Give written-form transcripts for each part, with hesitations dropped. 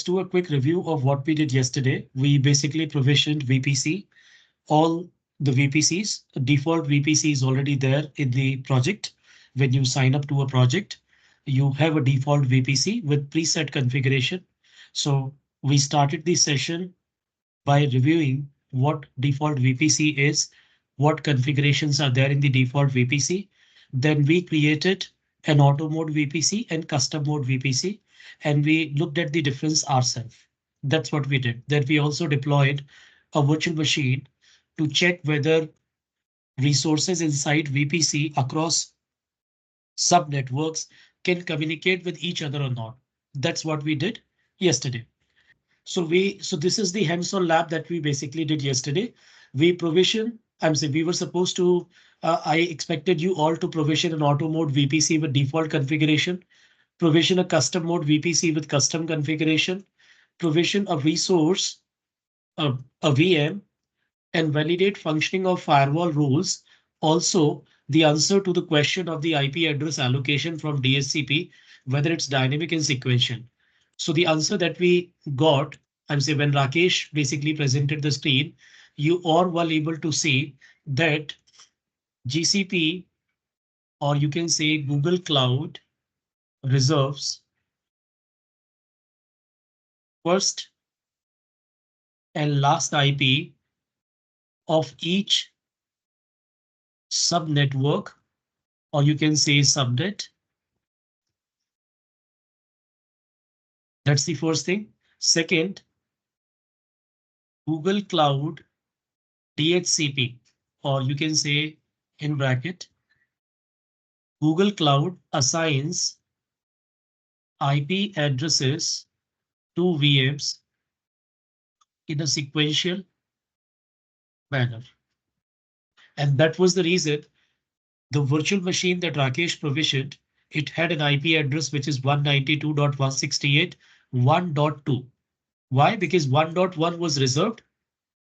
do a quick review of what we did yesterday. We basically provisioned VPC, all the VPCs. Default VPC is already there in the project. When you sign up to a project, you have a default VPC with preset configuration. So we started the session by reviewing what default VPC is, what configurations are there in the default VPC. Then we created an auto mode VPC and custom mode VPC, and we looked at the difference ourselves. That's what we did. Then we also deployed a virtual machine to check whether resources inside VPC across subnetworks can communicate with each other or not. That's what we did yesterday. So this is the hands-on lab that we basically did yesterday. We provision, I'm saying we were supposed to, I expected you all to provision an auto mode VPC with default configuration, provision a custom mode VPC with custom configuration, provision a resource, a VM, and validate functioning of firewall rules. Also, the answer to the question of the IP address allocation from DHCP, whether it's dynamic and sequential. So the answer that we got, I'm saying when Rakesh basically presented the screen, you all were able to see that GCP, or you can say Google Cloud, reserves first and last IP of each subnetwork, or you can say subnet. That's the first thing. Second, Google Cloud DHCP, or you can say in bracket, Google Cloud assigns IP addresses to VMs in a sequential manner. And that was the reason the virtual machine that Rakesh provisioned, it had an IP address which is 192.168.1.2. Why? Because 1.1 was reserved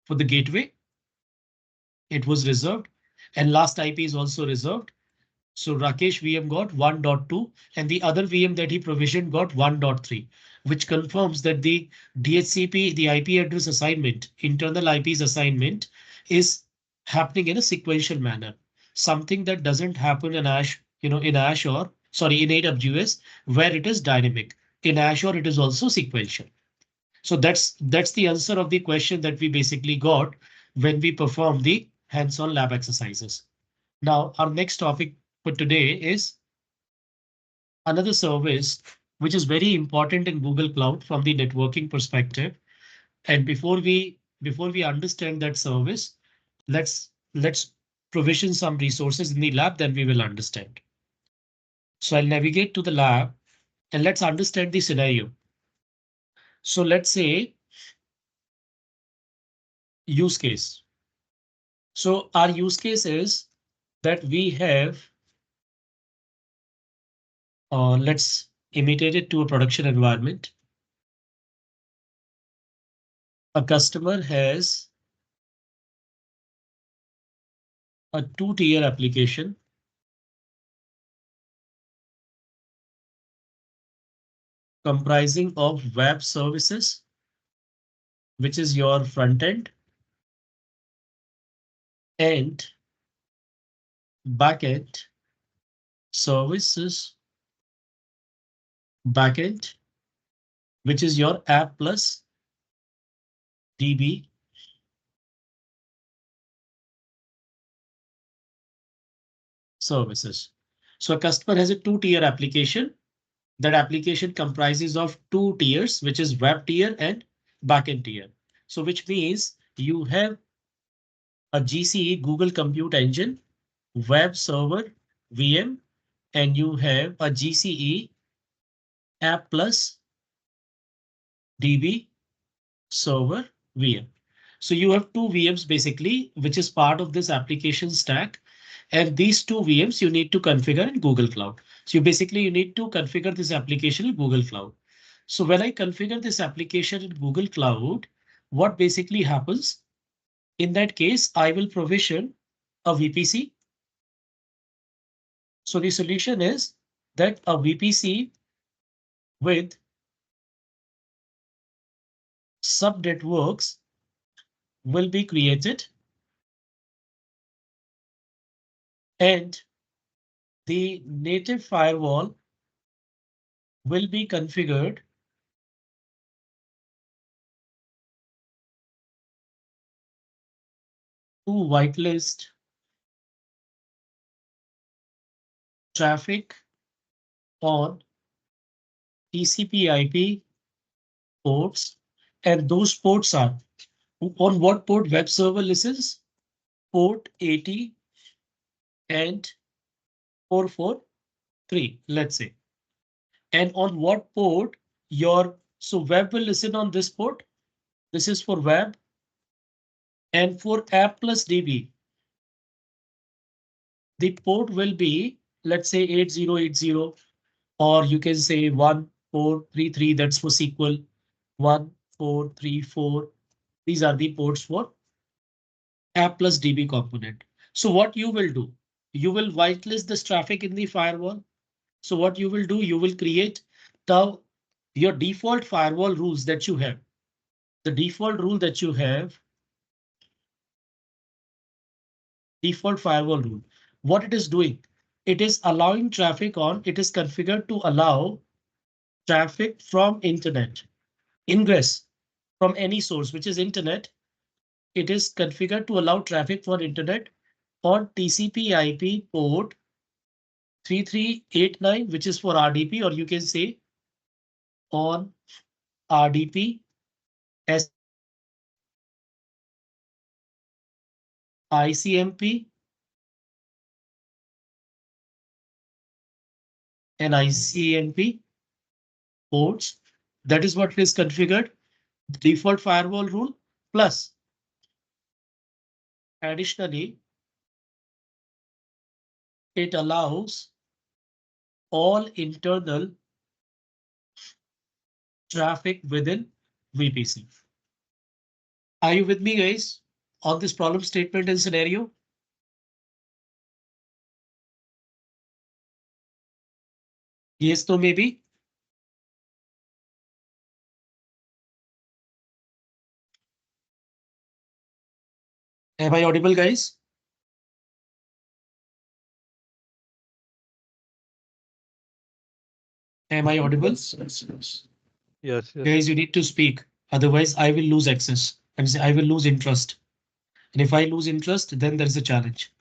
for the gateway. It was reserved, and last IP is also reserved. So Rakesh VM got 1.2 and the other VM that he provisioned got 1.3, which confirms that the DHCP, the IP address assignment, internal IPs assignment is happening in a sequential manner, something that doesn't happen in in Azure, sorry, in AWS, where it is dynamic. In Azure, it is also sequential. So that's the answer of the question that we basically got when we perform the hands-on lab exercises. Now, our next topic for today is another service which is very important in Google Cloud from the networking perspective. And before we understand that service, let's provision some resources in the lab, then we will understand. So I'll navigate to the lab and let's understand the scenario. So let's say use case. So our use case is that we have, let's imitate it to a production environment. A customer has a two-tier application comprising of web services, which is your front end, and backend services, backend, which is your App+DB services. So a customer has a two-tier application. That application comprises of two tiers, which is web tier and backend tier. So which means you have a GCE Google Compute Engine web server VM, and you have a GCE App+DB server VM. So you have two VMs basically, which is part of this application stack. And these two VMs you need to configure in Google Cloud. So you need to configure this application in Google Cloud. So when I configure this application in Google Cloud, what basically happens? In that case, I will provision a VPC. So the solution is that a VPC with subnetworks will be created and the native firewall will be configured to whitelist traffic on TCP/IP ports, and those ports are on what port web server listens? Port 80 and 443, let's say. And on what port so web will listen on this port. This is for web. And for App+DB, the port will be, let's say 8080, or you can say 1433, that's for SQL, 1434. These are the ports for App+DB component. So what you will do, you will whitelist this traffic in the firewall. So what you will do, you will create your default firewall rules that you have. The default rule that you have, default firewall rule. What it is doing, it is allowing traffic on, it is configured to allow traffic from internet, ingress from any source, which is internet. It is configured to allow traffic for internet on TCP/IP port 3389, which is for RDP, or you can say on RDP as ICMP and ICMP ports. That is what is configured. Default firewall rule plus additionally, it allows all internal traffic within VPC. Are you with me, guys, on this problem statement and scenario? Yes, no, maybe. Am I audible, guys? Am I audible? Yes. Guys, you need to speak. Otherwise, I will lose access and I will lose interest. And if I lose interest, then there is a challenge.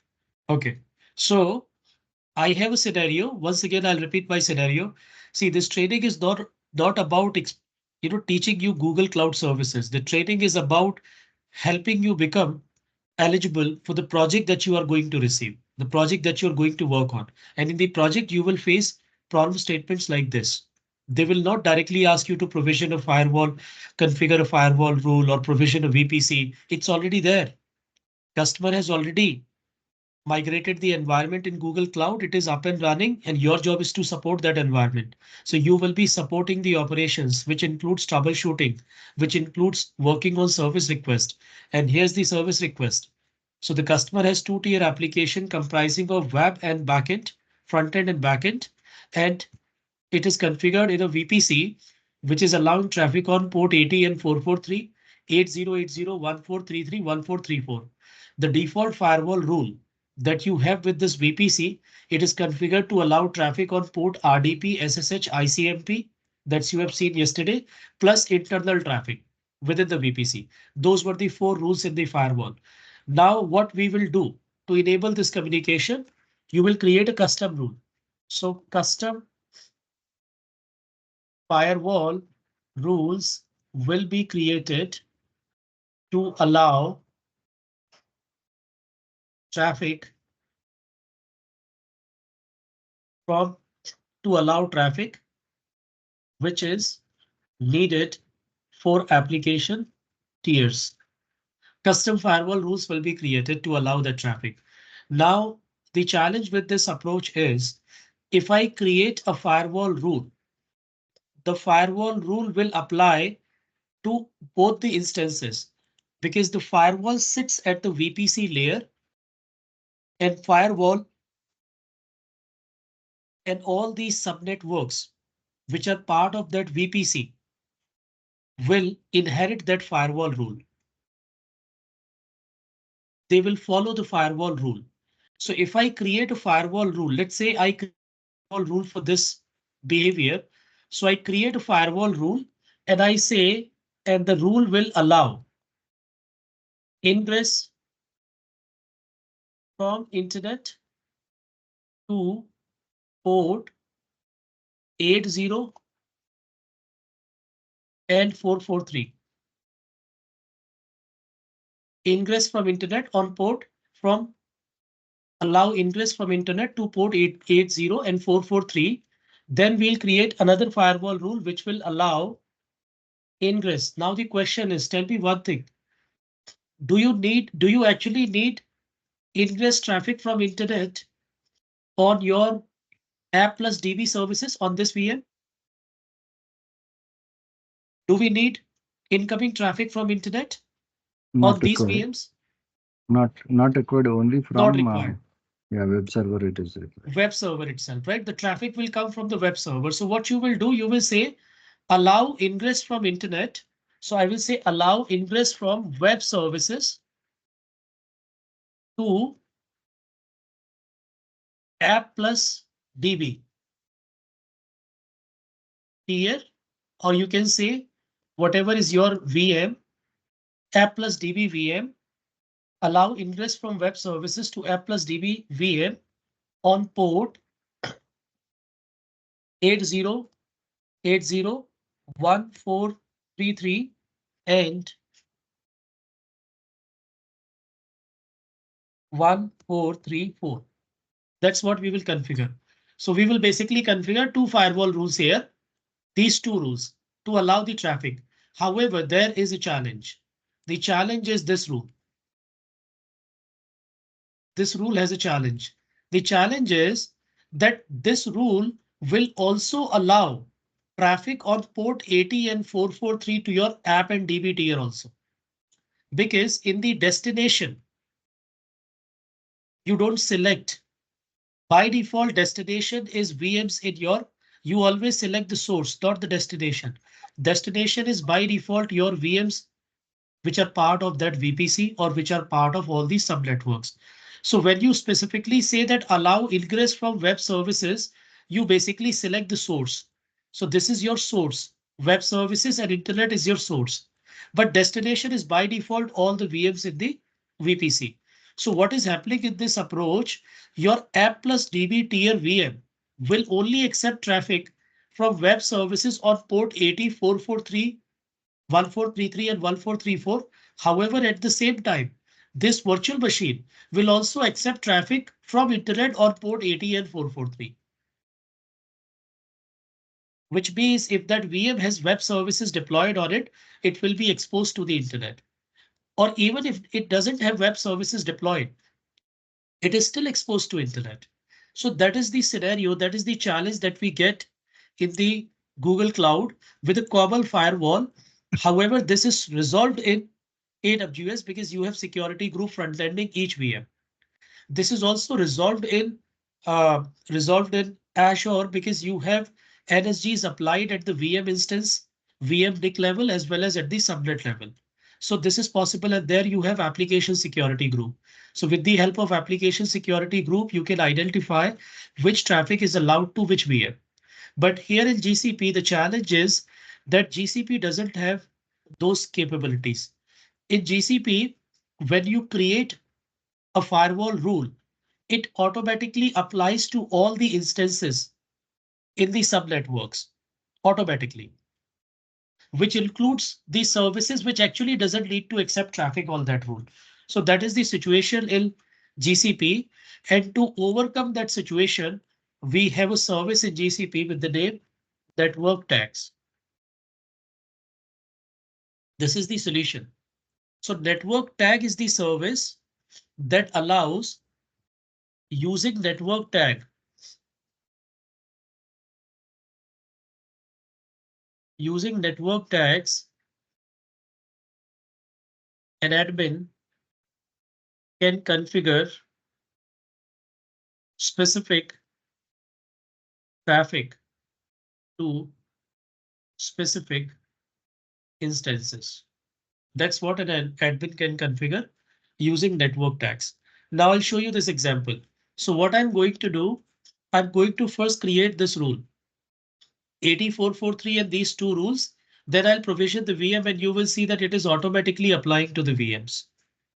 OK, so I have a scenario. Once again, I'll repeat my scenario. See, this training is not about teaching you Google Cloud Services. The training is about helping you become eligible for the project that you are going to receive, the project that you're going to work on. And in the project, you will face problem statements like this. They will not directly ask you to provision a firewall, configure a firewall rule, or provision a VPC. It's already there. Customer has already migrated the environment in Google Cloud. It is up and running, and your job is to support that environment. So you will be supporting the operations, which includes troubleshooting, which includes working on service request. And here's the service request. So the customer has two-tier application comprising of web and backend, front end and backend, and it is configured in a VPC, which is allowing traffic on port 80 and 443, 8080, 1433, 1434. The default firewall rule that you have with this VPC, it is configured to allow traffic on port RDP, SSH, ICMP, that you have seen yesterday, plus internal traffic within the VPC. Those were the four rules in the firewall. Now, what we will do to enable this communication, you will create a custom rule. So custom firewall rules will be created to allow traffic from traffic which is needed for application tiers. Custom firewall rules will be created to allow the traffic. Now, the challenge with this approach is if I create a firewall rule, the firewall rule will apply to both the instances because the firewall sits at the VPC layer and firewall and all these subnetworks which are part of that VPC will inherit that firewall rule. They will follow the firewall rule. So if I create a firewall rule, let's say I create a firewall rule for this behavior. So I create a firewall rule and I say, and the rule will allow ingress from internet to port 80 and 443. Ingress from internet on port from allow ingress from internet to port 880 and 443. Then we'll create another firewall rule which will allow ingress. Now the question is, tell me one thing. Do you actually need ingress traffic from internet on your App+DB services on this VM? Do we need incoming traffic from internet on Not these required. VMs? Not required, only Not from required. yeah, web server it is required. Web server itself, right? The traffic will come from the web server. So what you will do, you will say allow ingress from internet. So I will say allow ingress from web services to App+DB tier, or you can say whatever is your VM, App+DB VM, allow ingress from web services to App+DB VM on port 80801433 and 1434. That's what we will configure. So we will basically configure two firewall rules here, these two rules to allow the traffic. However, there is a challenge. The challenge is this rule. This rule has a challenge. The challenge is that this rule will also allow traffic on port 80 and 443 to your app and DB tier also. Because in the destination, you don't select. By default, destination is VMs in your, you always select the source, not the destination. Destination is by default your VMs which are part of that VPC or which are part of all these subnetworks. So when you specifically say that allow ingress from web services, you basically select the source. So this is your source. Web services and internet is your source. But destination is by default all the VMs in the VPC. So what is happening in this approach? Your App+DB tier VM will only accept traffic from web services on port 8443, 1433 and 1434. However, at the same time, this virtual machine will also accept traffic from internet on port 80 and 443. Which means if that VM has web services deployed on it, it will be exposed to the internet. Or even if it doesn't have web services deployed, it is still exposed to internet. So that is the scenario, that is the challenge that we get in the Google Cloud with a common firewall. However, this is resolved in AWS because you have security group front-ending each VM. This is also resolved in Azure because you have NSGs applied at the VM instance, VM NIC level, as well as at the subnet level. So this is possible, and there you have application security group. So with the help of application security group, you can identify which traffic is allowed to which VM. But here in GCP, the challenge is that GCP doesn't have those capabilities. In GCP, when you create a firewall rule, it automatically applies to all the instances in the subnetworks automatically, which includes the services which actually doesn't need to accept traffic on that rule. So that is the situation in GCP. And to overcome that situation, we have a service in GCP with the name network tags. This is the solution. So network tag is the service that allows using network tag. Using network tags, an admin can configure specific traffic to specific instances. That's what an admin can configure using network tags. Now I'll show you this example. So what I'm going to do, I'm going to first create this rule 8443 and these two rules. Then I'll provision the VM and you will see that it is automatically applying to the VMs.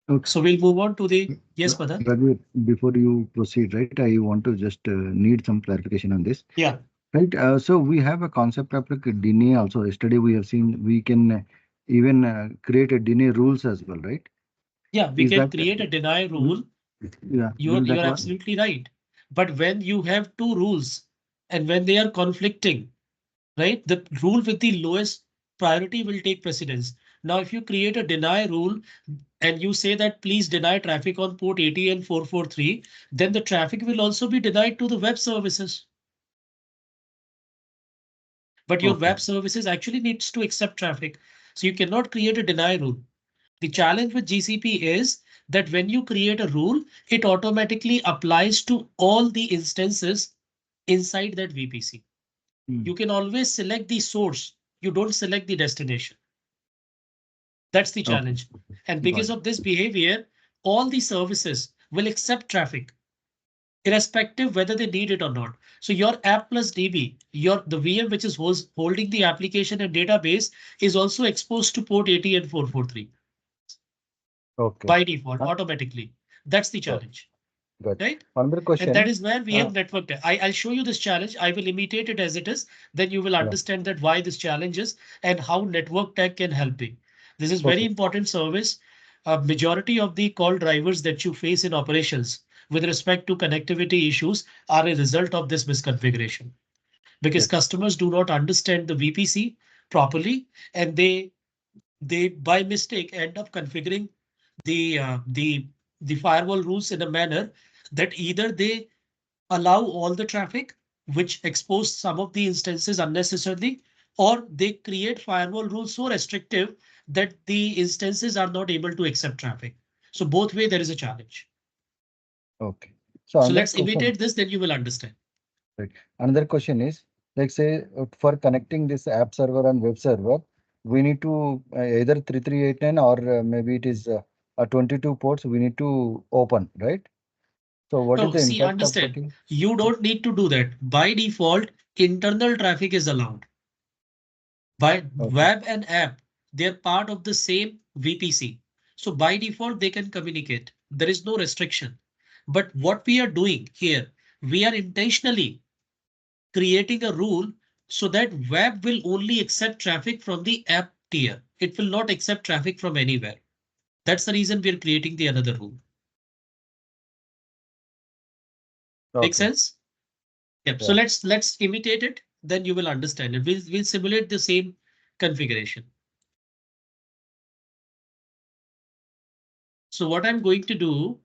Okay. So we'll move on to the yes, Madan. Raghu, before you proceed, right, I want to just need some clarification on this. Yeah. Right. So we have a concept of like DNA also. Yesterday we have seen we can even create a DNA rules as well, right? Yeah, we Is can that create a deny rule. yeah? You're absolutely right. But when you have two rules and when they are conflicting, right, the rule with the lowest priority will take precedence. Now, if you create a deny rule and you say that please deny traffic on port 80 and 443, then the traffic will also be denied to the web services. But your web services actually needs to accept traffic. So you cannot create a deny rule. The challenge with GCP is that when you create a rule, it automatically applies to all the instances inside that VPC. You can always select the source. You don't select the destination. That's the challenge. And because of this behavior, all the services will accept traffic, irrespective whether they need it or not. So your App+DB, the VM which is holding the application and database is also exposed to port 80 and 443. Okay. By default, automatically. That's the challenge. Good. Right? Another question. And that is where we have network tag. I'll show you this challenge. I will imitate it as it is. Then you will understand that why this challenge is and how network tag can help you. This is very important service. Majority of the call drivers that you face in operations with respect to connectivity issues are a result of this misconfiguration. Because customers do not understand the VPC properly and they by mistake end up configuring the firewall rules in a manner that either they allow all the traffic, which expose some of the instances unnecessarily, or they create firewall rules so restrictive that the instances are not able to accept traffic. So both way there is a challenge. Okay. So let's imitate this, then you will understand. Right. Another question is, like say for connecting this app server and web server, we need to either 3389 or maybe it is 22 ports we need to open, right? So what is the See, impact of understand, putting? you don't need to do that. By default, internal traffic is allowed. By web and app, they're part of the same VPC. So by default, they can communicate. There is no restriction. But what we are doing here, we are intentionally creating a rule so that web will only accept traffic from the app tier. It will not accept traffic from anywhere. That's the reason we're creating the another rule. Make sense? Yep. So let's imitate it. Then you will understand it. We'll simulate the same configuration. So what I'm going to do,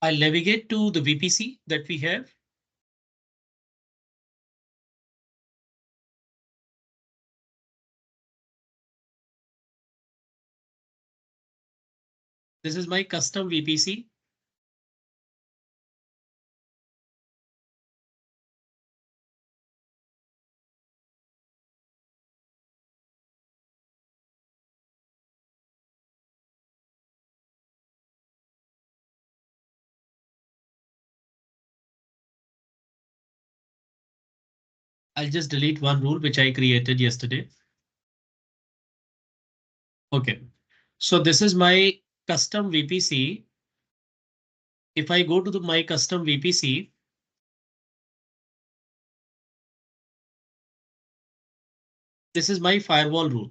I'll navigate to the VPC that we have. This is my custom VPC. I'll just delete one rule which I created yesterday. OK, so this is my custom VPC. If I go to my custom VPC, this is my firewall rule.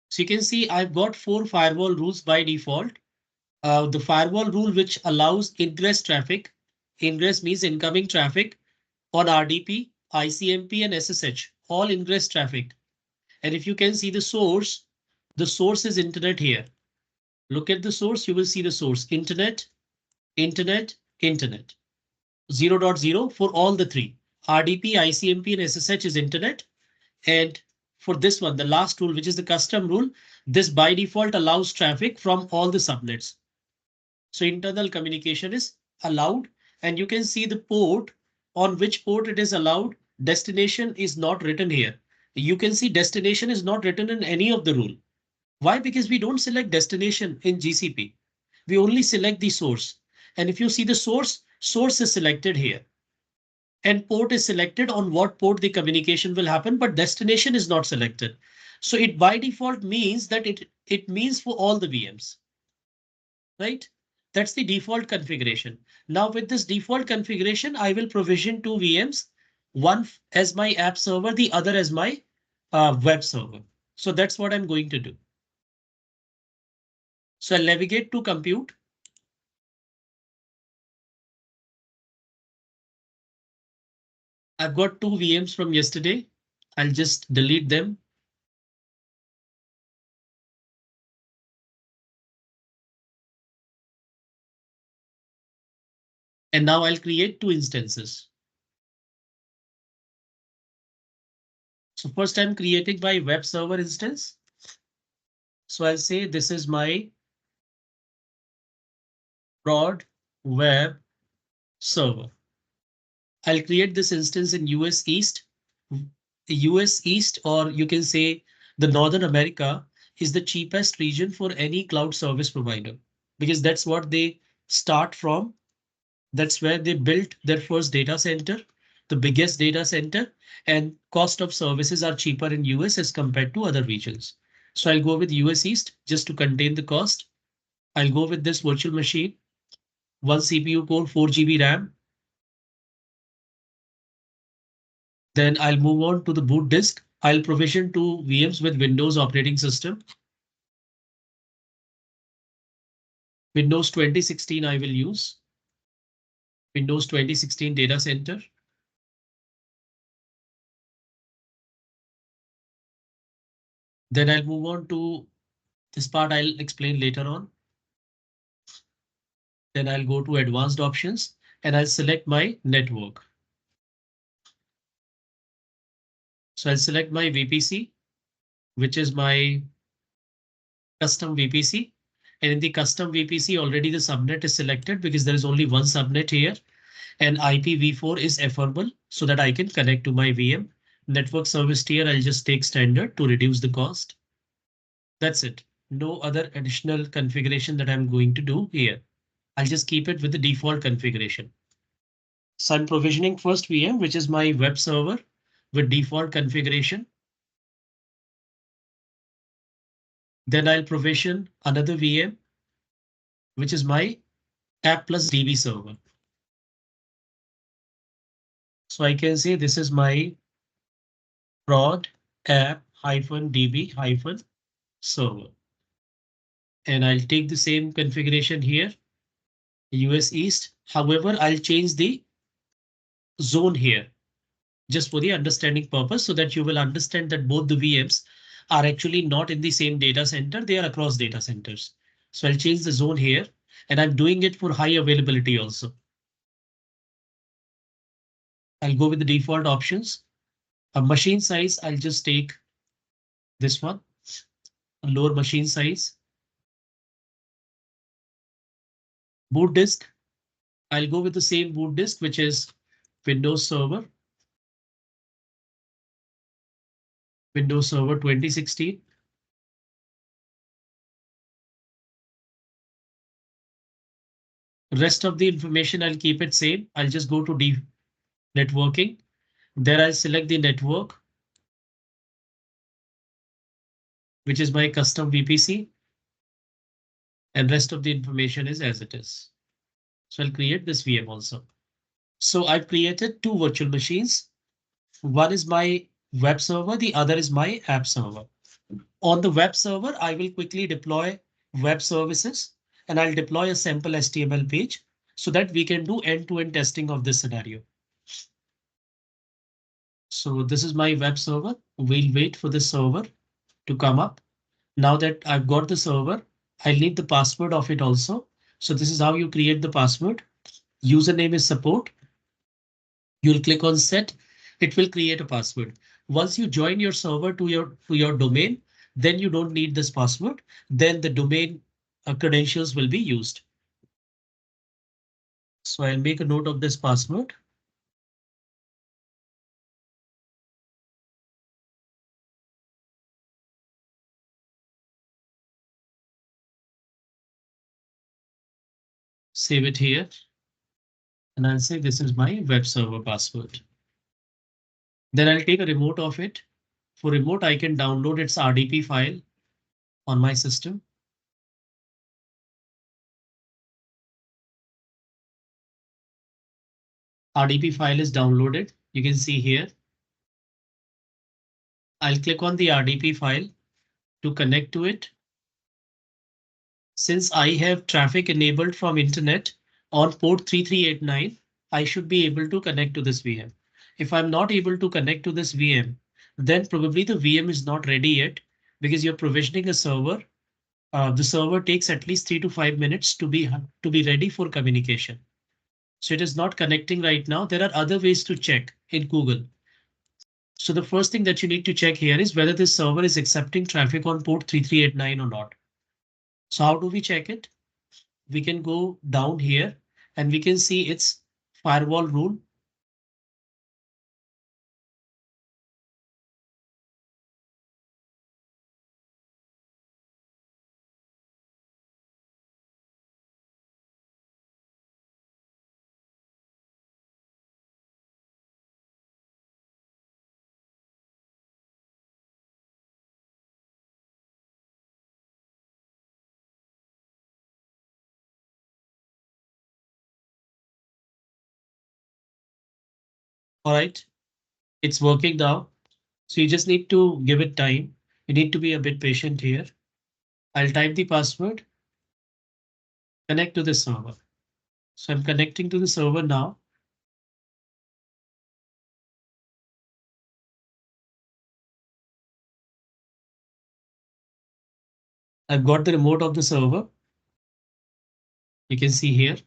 So you can see I've got 4 firewall rules by default. The firewall rule which allows ingress traffic. Ingress means incoming traffic on RDP, ICMP and SSH, all ingress traffic. And if you can see the source is internet here. Look at the source, you will see the source, internet, internet, internet. 0.0 for all the three. RDP, ICMP and SSH is internet. And for this one, the last rule, which is the custom rule, this by default allows traffic from all the subnets. So internal communication is allowed and you can see the port on which port it is allowed. Destination is not written here. You can see destination is not written in any of the rule. Why? Because we don't select destination in GCP. We only select the source. And if you see the source is selected here. And port is selected on what port the communication will happen, but destination is not selected. So it by default means that it means for all the VMs, right? That's the default configuration. Now with this default configuration, I will provision two VMs, one as my app server, the other as my web server. So that's what I'm going to do. So I'll navigate to compute. I've got two VMs from yesterday. I'll just delete them. And now I'll create two instances. So first I'm creating my web server instance. So I'll say this is my prod web server. I'll create this instance in US East. US East, or you can say the Northern America, is the cheapest region for any cloud service provider, because that's what they start from. That's where they built their first data center, the biggest data center, and cost of services are cheaper in US as compared to other regions. So I'll go with US East just to contain the cost. I'll go with this virtual machine, 1 CPU core, 4 GB RAM. Then I'll move on to the boot disk. I'll provision two VMs with Windows operating system. Windows 2016 I will use. Windows 2016 data center. Then I'll move on to this part I'll explain later on. Then I'll go to advanced options and I'll select my network. So I'll select my VPC, which is my custom VPC. And in the custom VPC, already the subnet is selected because there is only one subnet here. And IPv4 is affordable so that I can connect to my VM. Network service tier, I'll just take standard to reduce the cost. That's it. No other additional configuration that I'm going to do here. I'll just keep it with the default configuration. So I'm provisioning first VM, which is my web server with default configuration. Then I'll provision another VM, which is my App+DB server. So I can say this is my prod app-db-server. And I'll take the same configuration here, US East. However, I'll change the zone here just for the understanding purpose so that you will understand that both the VMs are actually not in the same data center. They are across data centers. So I'll change the zone here and I'm doing it for high availability also. I'll go with the default options. A machine size, I'll just take this one, a lower machine size. Boot disk, I'll go with the same boot disk, which is Windows Server 2016. Rest of the information, I'll keep it same. I'll just go to networking. There I'll select the network, which is my custom VPC. And rest of the information is as it is. So I'll create this VM also. So I've created two virtual machines. One is my web server, the other is my app server. On the web server, I will quickly deploy web services and I'll deploy a sample HTML page so that we can do end-to-end testing of this scenario. So this is my web server. We'll wait for the server to come up. Now that I've got the server, I'll need the password of it also. So this is how you create the password. Username is support. You'll click on set. It will create a password. Once you join your server to your domain, then you don't need this password. Then the domain credentials will be used. So I'll make a note of this password. save it here. And I'll say this is my web server password. Then I'll take a remote of it. For remote, I can download its RDP file on my system. RDP file is downloaded. You can see here. I'll click on the RDP file to connect to it. Since I have traffic enabled from internet on port 3389, I should be able to connect to this VM. If I'm not able to connect to this VM, then probably the VM is not ready yet because you're provisioning a server. The server takes at least 3 to 5 minutes to be ready for communication. So it is not connecting right now. There are other ways to check in Google. So the first thing that you need to check here is whether this server is accepting traffic on port 3389 or not. So how do we check it? We can go down here and we can see its firewall rule. All right, it's working now. So you just need to give it time. You need to be a bit patient here. I'll type the password, connect to the server. So I'm connecting to the server now. I've got the remote of the server. You can see here.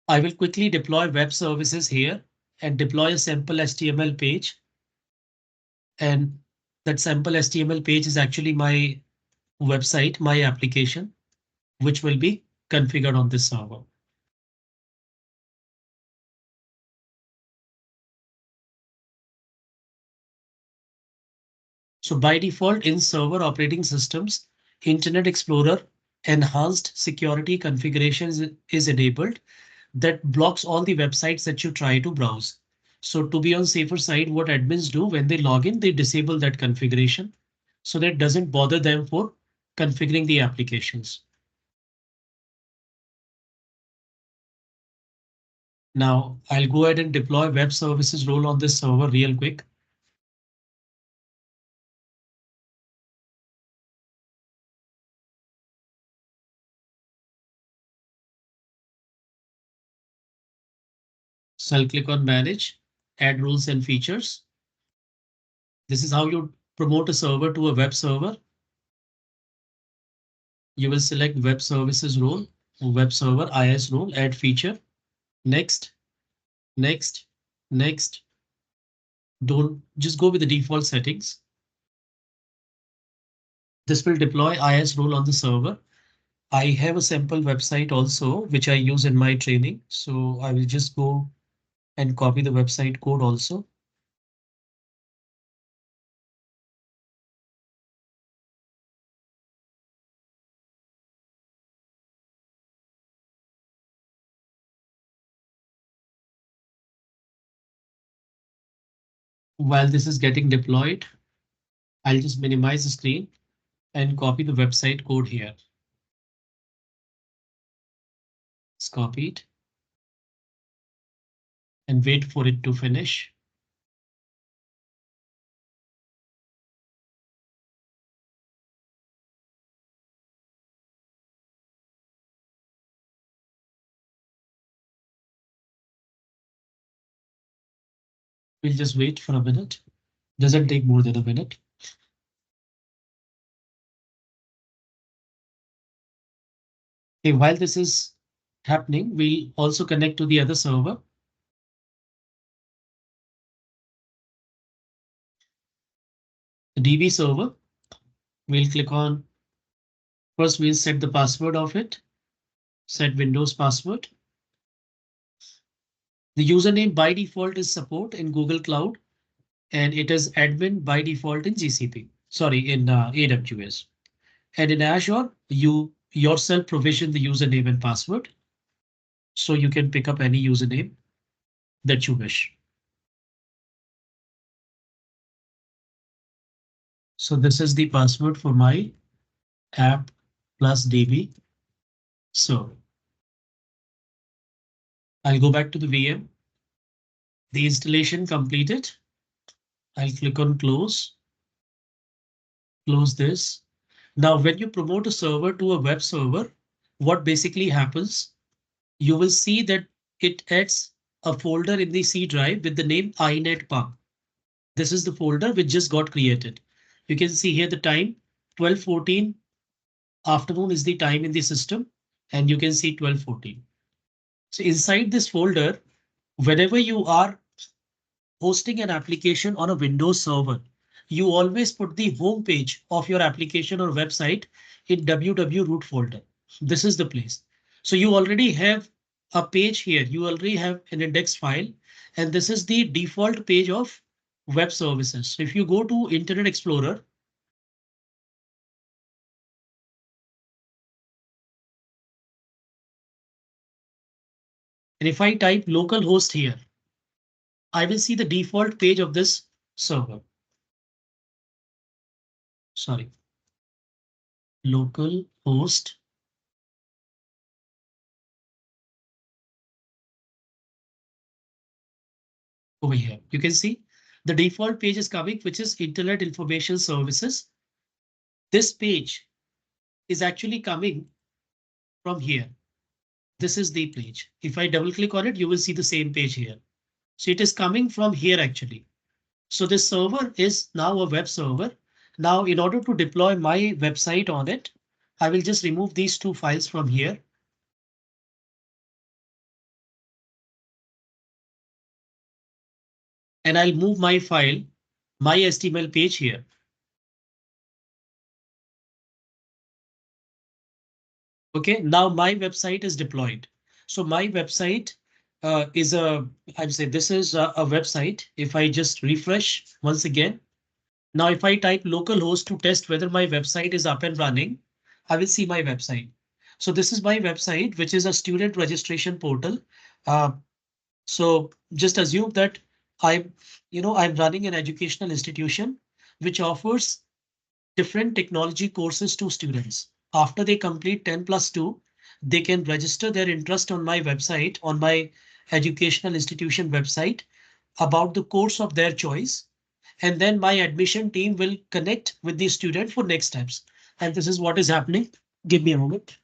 I will quickly deploy web services here and deploy a sample HTML page. And that sample HTML page is actually my website, my application, which will be configured on this server. So by default in server operating systems, Internet Explorer enhanced security configurations is enabled that blocks all the websites that you try to browse. So to be on safer side, what admins do when they log in, they disable that configuration so that it doesn't bother them for configuring the applications. Now I'll go ahead and deploy web services role on this server real quick. So I'll click on manage, add rules and features. This is how you promote a server to a web server. You will select web services role, web server IS role, add feature. Next, next, next. Don't just go with the default settings. This will deploy IS role on the server. I have a sample website also, which I use in my training. So I will just go and copy the website code also. While this is getting deployed, I'll just minimize the screen and copy the website code here. It's copied and wait for it to finish. We'll just wait for a minute. Doesn't take more than a minute. Okay, while this is happening, we'll also connect to the other server. The DB server. We'll click on, first we'll set the password of it, set Windows password. The username by default is support in Google Cloud. and it is admin by default in GCP. Sorry, in AWS. And in Azure, you yourself provision the username and password. So you can pick up any username that you wish. So this is the password for my App+DB. So I'll go back to the VM. The installation completed. I'll click on close. Close this. Now, when you promote a server to a web server, what basically happens, you will see that it adds a folder in the C drive with the name inetpub. This is the folder which just got created. You can see here the time 12:14 afternoon is the time in the system, and you can see 12:14. So inside this folder, whenever you are hosting an application on a Windows server, you always put the home page of your application or website in www root folder. This is the place. So you already have a page here. You already have an index file, and this is the default page of web services. So if you go to Internet Explorer, and if I type localhost here, I will see the default page of this server. Sorry, localhost. Over here, you can see the default page is coming, which is Internet Information Services. This page is actually coming from here. This is the page. If I double click on it, you will see the same page here. So it is coming from here actually. So this server is now a web server. Now, in order to deploy my website on it, I will just remove these two files from here. And I'll move my file, my HTML page here. OK, now my website is deployed. So my website is I'd say this is a website. If I just refresh once again, now if I type localhost to test whether my website is up and running, I will see my website. So this is my website, which is a student registration portal. So just assume that I'm running an educational institution which offers different technology courses to students. After they complete 10+2, they can register their interest on my website, on my educational institution website, about the course of their choice. And then my admission team will connect with the student for next steps. And this is what is happening. Give me a moment.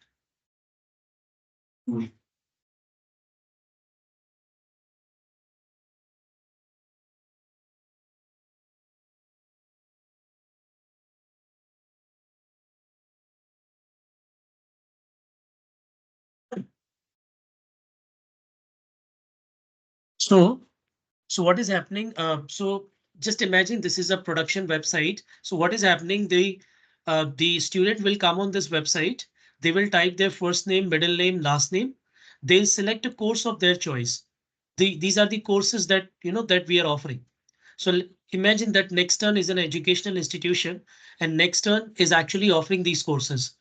So what is happening? So just imagine this is a production website. So what is happening? The student will come on this website. They will type their first name, middle name, last name. They'll select a course of their choice. These are the courses that that we are offering. So imagine that Nextern is an educational institution, and Nextern is actually offering these courses.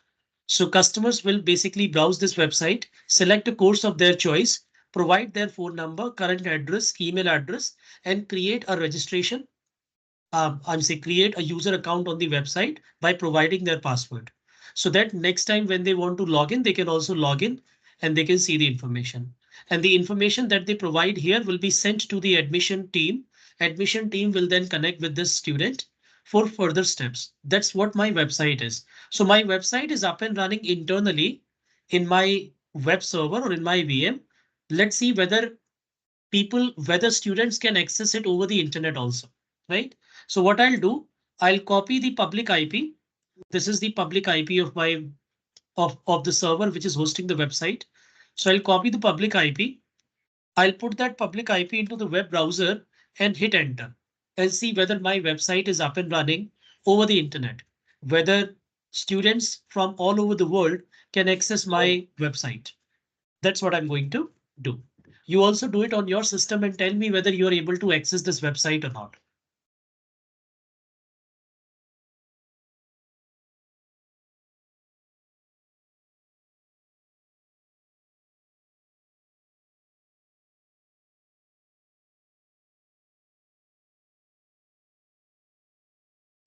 So customers will basically browse this website, select a course of their choice, provide their phone number, current address, email address, and create a registration. Create a user account on the website by providing their password. So that next time when they want to log in, they can also log in and they can see the information. And the information that they provide here will be sent to the admission team. Admission team will then connect with this student for further steps. That's what my website is. So my website is up and running internally in my web server or in my VM. Let's see whether students can access it over the internet also, right? So what I'll do, I'll copy the public IP. This is the public IP of my of the server which is hosting the website. So I'll copy the public IP. I'll put that public IP into the web browser and hit enter and see whether my website is up and running over the internet, whether students from all over the world can access my website. That's what I'm going to do. You also do it on your system and tell me whether you are able to access this website or not.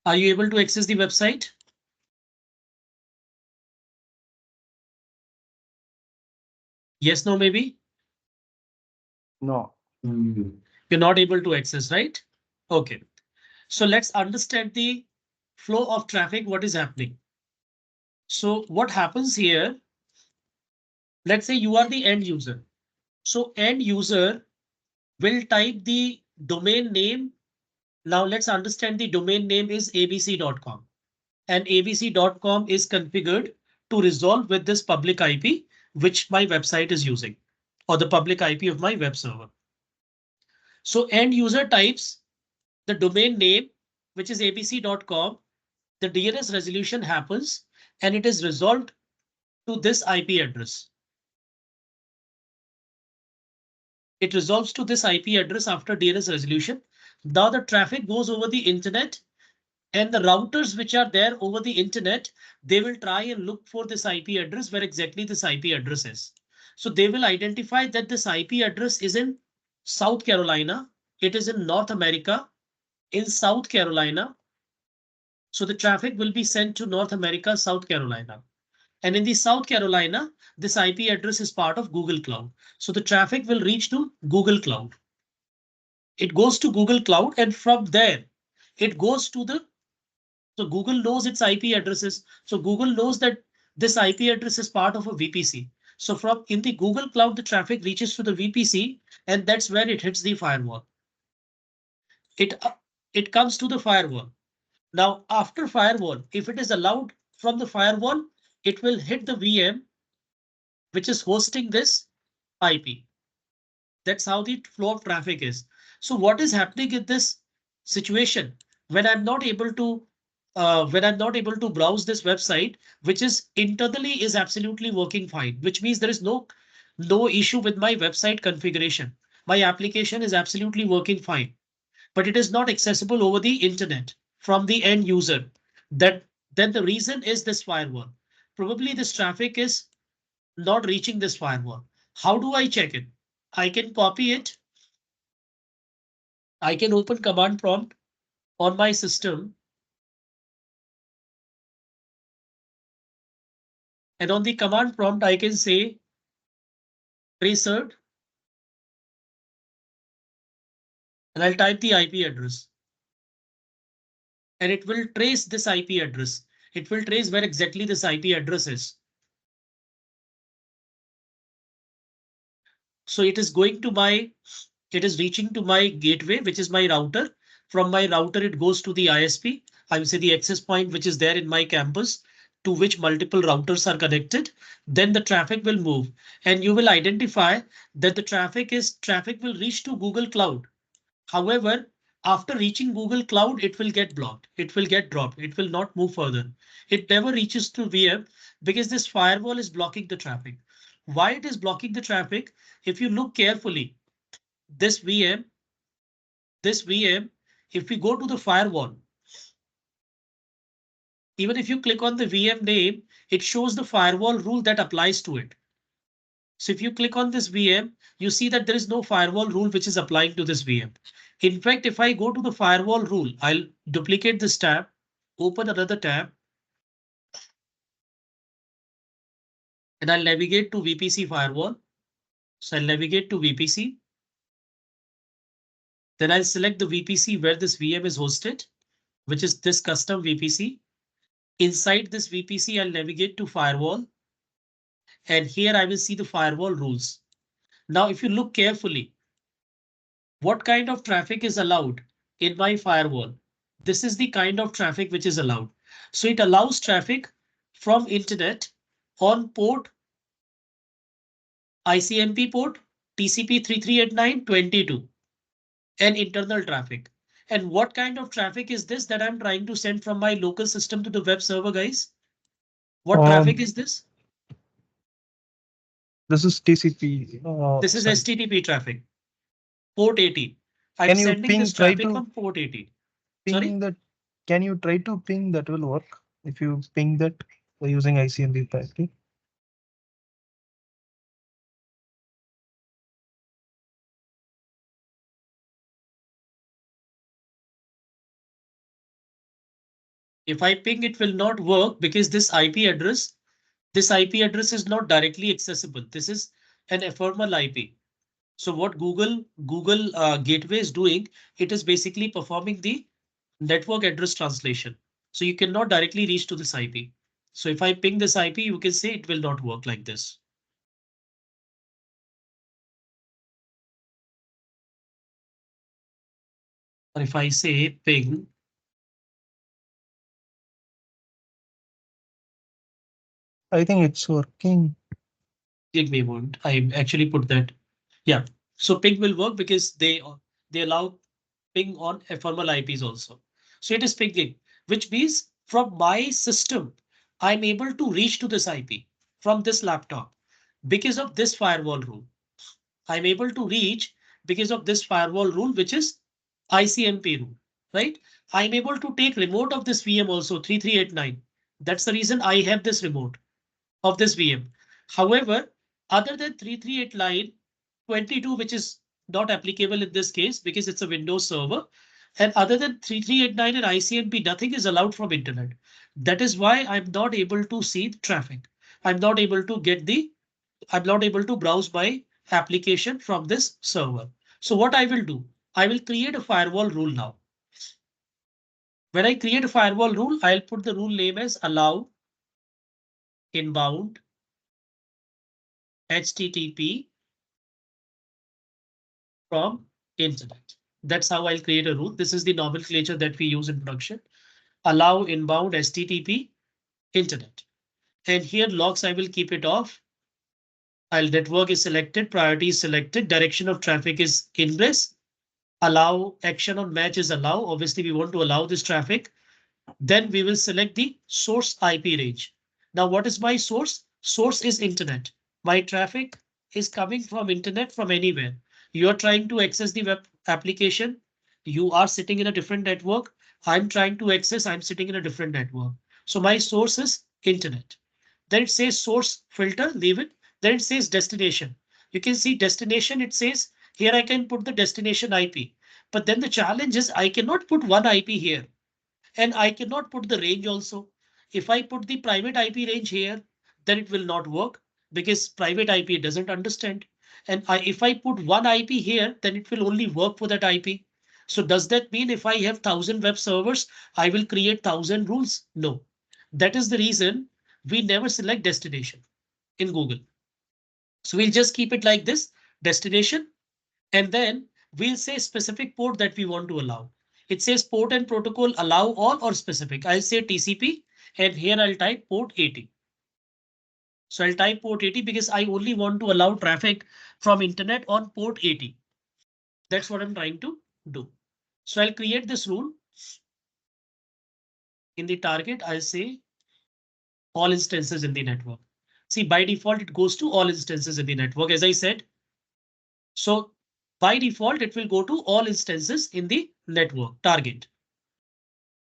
Are you able to access the website? Yes, no, maybe? No. You're not able to access, right? Okay. So let's understand the flow of traffic, what is happening. So what happens here? Let's say you are the end user. So end user will type the domain name. Now let's understand the domain name is abc.com. And abc.com is configured to resolve with this public IP, which my website is using, or the public IP of my web server. So end user types the domain name, which is abc.com. The DNS resolution happens and it is resolved to this IP address. It resolves to this IP address after DNS resolution. Now the traffic goes over the internet, and the routers which are there over the internet, they will try and look for this IP address where exactly this IP address is. So they will identify that this IP address is in South Carolina. It is in North America, in South Carolina. So the traffic will be sent to North America, South Carolina. And in the South Carolina, this IP address is part of Google Cloud. So the traffic will reach to Google Cloud. It goes to Google Cloud, and from there, it goes to the, so Google knows its IP addresses. So Google knows that this IP address is part of a VPC. So from in the Google Cloud, the traffic reaches to the VPC, and that's where it hits the firewall. It comes to the firewall. Now, after firewall, if it is allowed from the firewall, it will hit the VM, which is hosting this IP. That's how the flow of traffic is. So what is happening in this situation when I'm not able to browse this website, which is internally is absolutely working fine, which means there is no issue with my website configuration. My application is absolutely working fine, but it is not accessible over the internet from the end user. That then the reason is this firewall. Probably this traffic is not reaching this firewall. How do I check it? I can copy it. I can open command prompt on my system. And on the command prompt, I can say tracer, and I'll type the IP address. And it will trace this IP address. It will trace where exactly this IP address is. So it is reaching to my gateway, which is my router. From my router, it goes to the ISP. I will say the access point, which is there in my campus, to which multiple routers are connected. Then the traffic will move, and you will identify that the traffic will reach to Google Cloud. However, after reaching Google Cloud, it will get blocked. It will get dropped. It will not move further. It never reaches to VM because this firewall is blocking the traffic. Why it is blocking the traffic? If you look carefully, this VM, if we go to the firewall, even if you click on the VM name, it shows the firewall rule that applies to it. So if you click on this VM, you see that there is no firewall rule which is applying to this VM. In fact, if I go to the firewall rule, I'll duplicate this tab, open another tab, and I'll navigate to VPC firewall. So I'll navigate to VPC. Then I'll select the VPC where this VM is hosted, which is this custom VPC. Inside this VPC, I'll navigate to firewall. And here I will see the firewall rules. Now, if you look carefully, what kind of traffic is allowed in my firewall? This is the kind of traffic which is allowed. So it allows traffic from internet on port ICMP port TCP 3389.22 and internal traffic. And what kind of traffic is this that I'm trying to send from my local system to the web server, guys? What traffic is this? This is TCP. This is Sorry. HTTP traffic. Port 80. I'm Can you sending ping? this Try traffic to on port 80. ping Sorry? that. Can you try to ping? That will work if you ping that by using ICMP packet. If I ping, it will not work because this IP address is not directly accessible. This is an ephemeral IP. So what Google Gateway is doing, it is basically performing the network address translation. So you cannot directly reach to this IP. So if I ping this IP, you can say it will not work like this. Or if I say ping, I think it's working. give me a moment. I actually put that. Yeah. So ping will work because they allow ping on ephemeral IPs also. So it is pinging, which means from my system, I'm able to reach to this IP from this laptop because of this firewall rule. I'm able to reach because of this firewall rule, which is ICMP rule, right? I'm able to take remote of this VM also 3389. That's the reason I have this remote of this VM. However, other than 3389, 22, which is not applicable in this case because it's a Windows server. And other than 3389 and ICMP, nothing is allowed from internet. That is why I'm not able to see the traffic. I'm not able to I'm not able to browse my application from this server. So what I will do, I will create a firewall rule now. When I create a firewall rule, I'll put the rule name as allow inbound HTTP from internet. That's how I'll create a rule. This is the nomenclature that we use in production. Allow inbound HTTP internet. And here logs, I will keep it off. Network is selected, priority is selected, direction of traffic is ingress. Allow action on match is allow. Obviously, we want to allow this traffic. Then we will select the source IP range. Now, what is my source? Source is internet. My traffic is coming from internet from anywhere. You are trying to access the web application. You are sitting in a different network. I'm trying to access, I'm sitting in a different network. So my source is internet. Then it says source filter, leave it. Then it says destination. You can see destination, it says here I can put the destination IP. But then the challenge is I cannot put one IP here. And I cannot put the range also. If I put the private IP range here, then it will not work because private IP doesn't understand. And if I put one IP here, then it will only work for that IP. So does that mean if I have 1,000 web servers, I will create 1,000 rules? No. That is the reason we never select destination in Google. So we'll just keep it like this, destination, and then we'll say specific port that we want to allow. It says port and protocol allow all or specific. I'll say TCP and here I'll type port 80. So I'll type port 80 because I only want to allow traffic from internet on port 80. That's what I'm trying to do. So I'll create this rule. In the target, I'll say all instances in the network. See, by default, it goes to all instances in the network, as I said. So by default, it will go to all instances in the network target.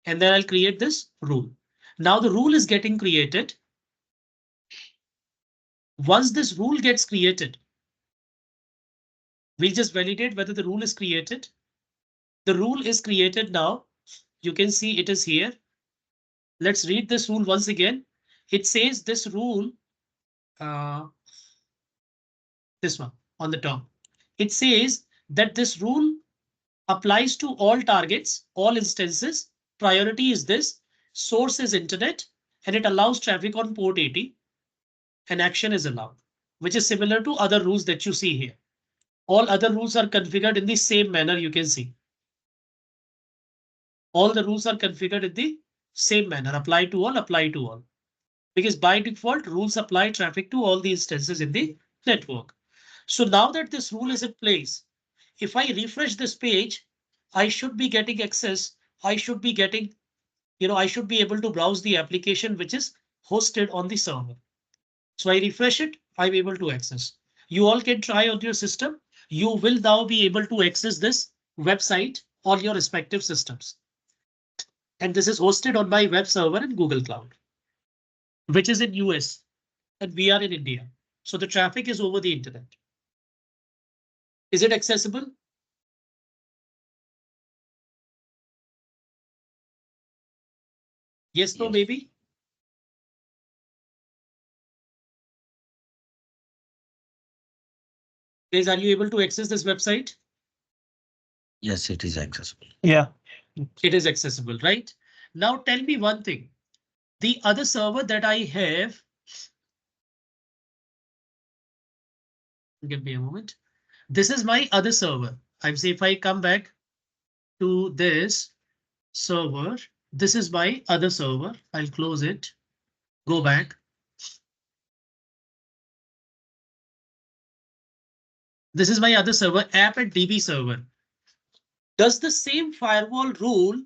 And then I'll create this rule. Now the rule is getting created. Once this rule gets created, we'll just validate whether the rule is created. The rule is created now. You can see it is here. Let's read this rule once again. It says this rule, this one on the top. It says that this rule applies to all targets, all instances. Priority is this, source is internet, and it allows traffic on port 80. An action is allowed, which is similar to other rules that you see here. All other rules are configured in the same manner, you can see. All the rules are configured in the same manner, apply to all, apply to all. Because by default, rules apply traffic to all the instances in the network. So now that this rule is in place, if I refresh this page, I should be getting access. I should be getting, I should be able to browse the application which is hosted on the server. So I refresh it, I'm able to access. You all can try on your system. You will now be able to access this website on your respective systems. And this is hosted on my web server in Google Cloud, which is in US and we are in India. So the traffic is over the internet. Is it accessible? Yes, no, Yes. maybe. Guys, are you able to access this website? Yes, it is accessible. Yeah. It is accessible, right? Now tell me one thing. The other server that I have, give me a moment. This is my other server. I'm saying if I come back to this server, this is my other server. I'll close it, go back. This is my other server, App+DB server. Does the same firewall rule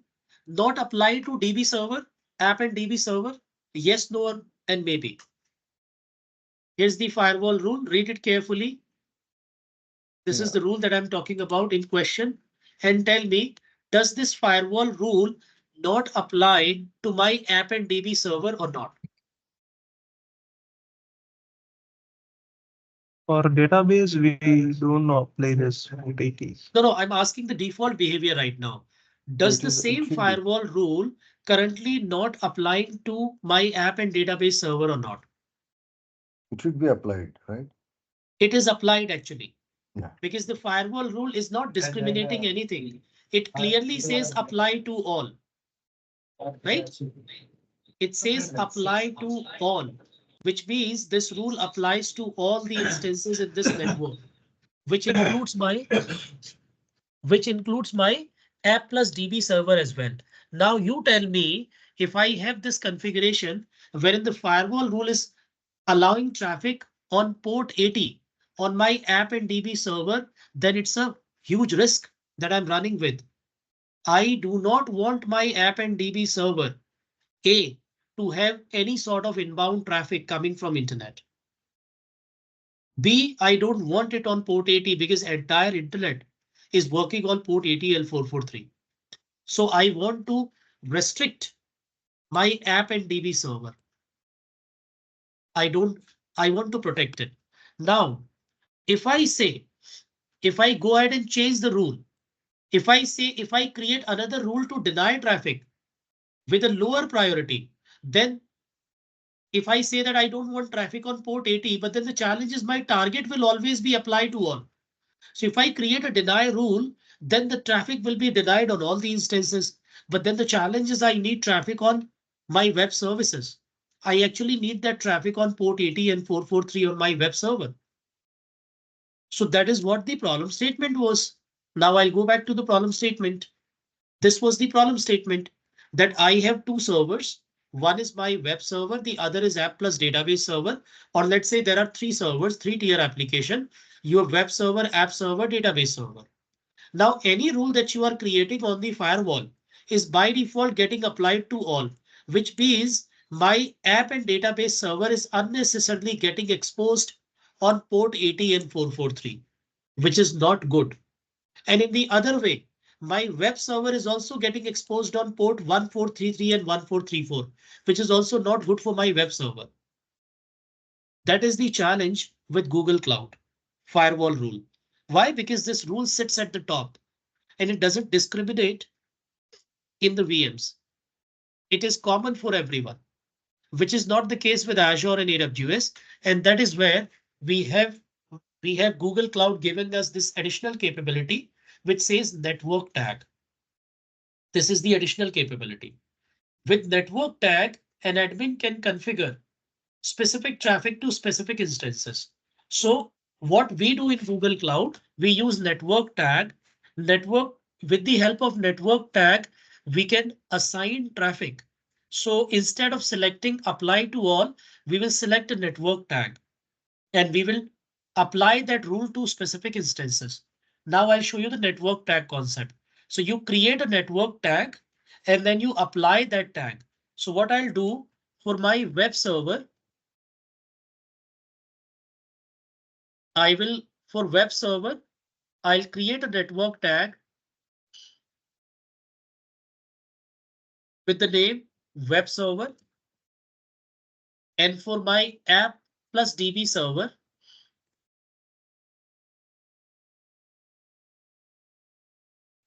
not apply to DB server, App+DB server? Yes, no, and maybe. Here's the firewall rule. Read it carefully. This is the rule that I'm talking about in question. And tell me, does this firewall rule not apply to my App+DB server or not? For database, we do not play this OTT. No, I'm asking the default behavior right now. Does the same firewall rule currently not applying to my app and database server or not? It should be applied, right? It is applied actually. Yeah. Because the firewall rule is not discriminating anything. It clearly says apply to all, right? It says apply to all, which means this rule applies to all the instances in this network, which includes my App+DB server as well. Now you tell me, if I have this configuration wherein the firewall rule is allowing traffic on port 80 on my app and DB server, then it's a huge risk that I'm running with. I do not want my app and DB server A to have any sort of inbound traffic coming from internet. B, I don't want it on port 80 because entire internet is working on port 80L443. So I want to restrict my app and DB server. I want to protect it. Now, if I go ahead and change the rule, if I create another rule to deny traffic with a lower priority, then if I say that I don't want traffic on port 80, but then the challenge is my target will always be applied to all. So if I create a deny rule, then the traffic will be denied on all the instances. But then the challenge is I need traffic on my web services. I actually need that traffic on port 80 and 443 on my web server. So that is what the problem statement was. Now I'll go back to the problem statement. This was the problem statement that I have two servers. One is my web server, the other is App+database server, or let's say there are three servers, three-tier application. You have web server, app server, database server. Now, any rule that you are creating on the firewall is by default getting applied to all, which means my app and database server is unnecessarily getting exposed on port 80 and 443, which is not good. And in the other way, my web server is also getting exposed on port 1433 and 1434, which is also not good for my web server. That is the challenge with Google Cloud firewall rule. Why? Because this rule sits at the top and it doesn't discriminate in the VMs. It is common for everyone, which is not the case with Azure and AWS. And that is where we have Google Cloud giving us this additional capability, which says network tag. This is the additional capability. With network tag, an admin can configure specific traffic to specific instances. So what we do in Google Cloud, we use network tag. With the help of network tag, we can assign traffic. So instead of selecting apply to all, we will select a network tag and we will apply that rule to specific instances. Now I'll show you the network tag concept. So you create a network tag and then you apply that tag. So what I'll do for my web server, for web server, I'll create a network tag with the name web server. And for my App+DB server,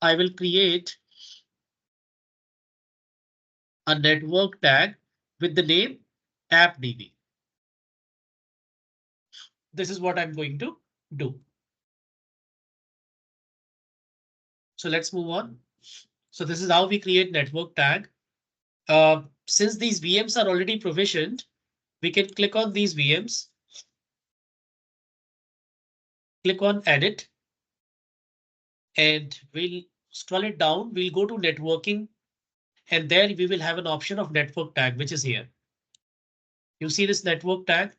I will create a network tag with the name App.DB. This is what I'm going to do. So let's move on. So this is how we create network tag. Since these VMs are already provisioned, we can click on these VMs. Click on edit. And we'll scroll it down. We'll go to networking. And there we will have an option of network tag, which is here. You see this network tag.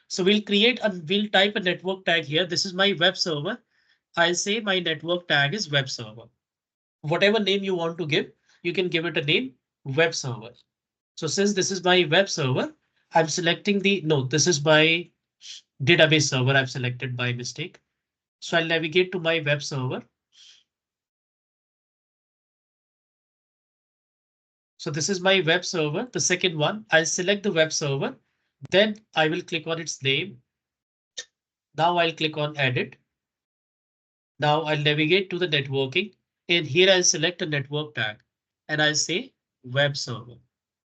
So we'll type a network tag here. This is my web server. I'll say my network tag is web server. Whatever name you want to give, you can give it a name web server. So since this is my web server, I'm selecting this is my database server I've selected by mistake. So I'll navigate to my web server. So this is my web server, the second one. I'll select the web server. Then I will click on its name. Now I'll click on edit. Now I'll navigate to the networking. And here I'll select a network tag and I'll say web server.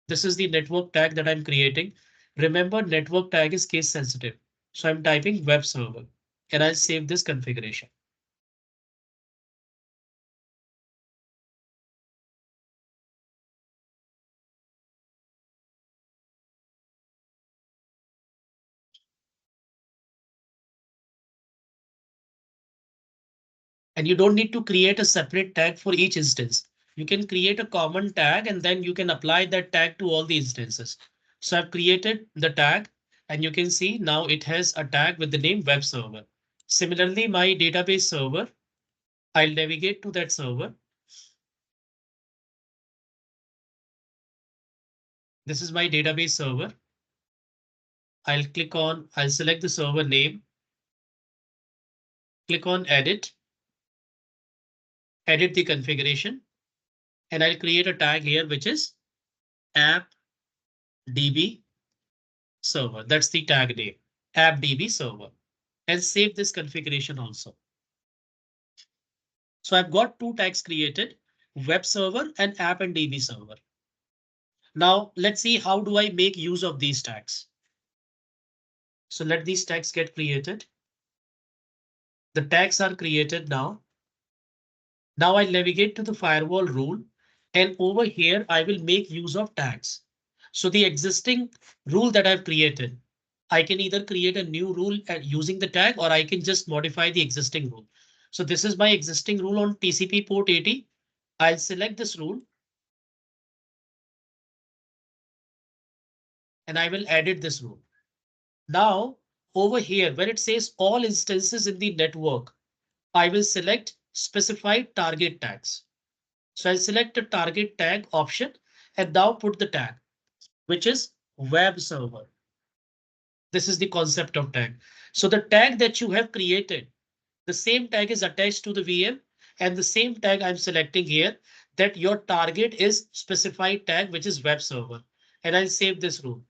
This is the network tag that I'm creating. Remember, network tag is case sensitive. So I'm typing web server and I'll save this configuration. And you don't need to create a separate tag for each instance. You can create a common tag and then you can apply that tag to all the instances. So I've created the tag and you can see now it has a tag with the name web server. Similarly, my database server, I'll navigate to that server. This is my database server. I'll select the server name. Click on edit. Edit the configuration. And I'll create a tag here, which is App.DB server. That's the tag name, App.DB server. And save this configuration also. So I've got two tags created, web server and App and DB server. Now let's see how do I make use of these tags. So let these tags get created. The tags are created now. Now I navigate to the firewall rule and over here I will make use of tags. So the existing rule that I've created, I can either create a new rule using the tag or I can just modify the existing rule. So this is my existing rule on TCP port 80. I'll select this rule. And I will edit this rule. Now over here where it says all instances in the network, I will select specified target tags. So I'll select a target tag option and now put the tag, which is web server. This is the concept of tag. So the tag that you have created, the same tag is attached to the VM and the same tag I'm selecting here that your target is specified tag, which is web server. And I'll save this rule,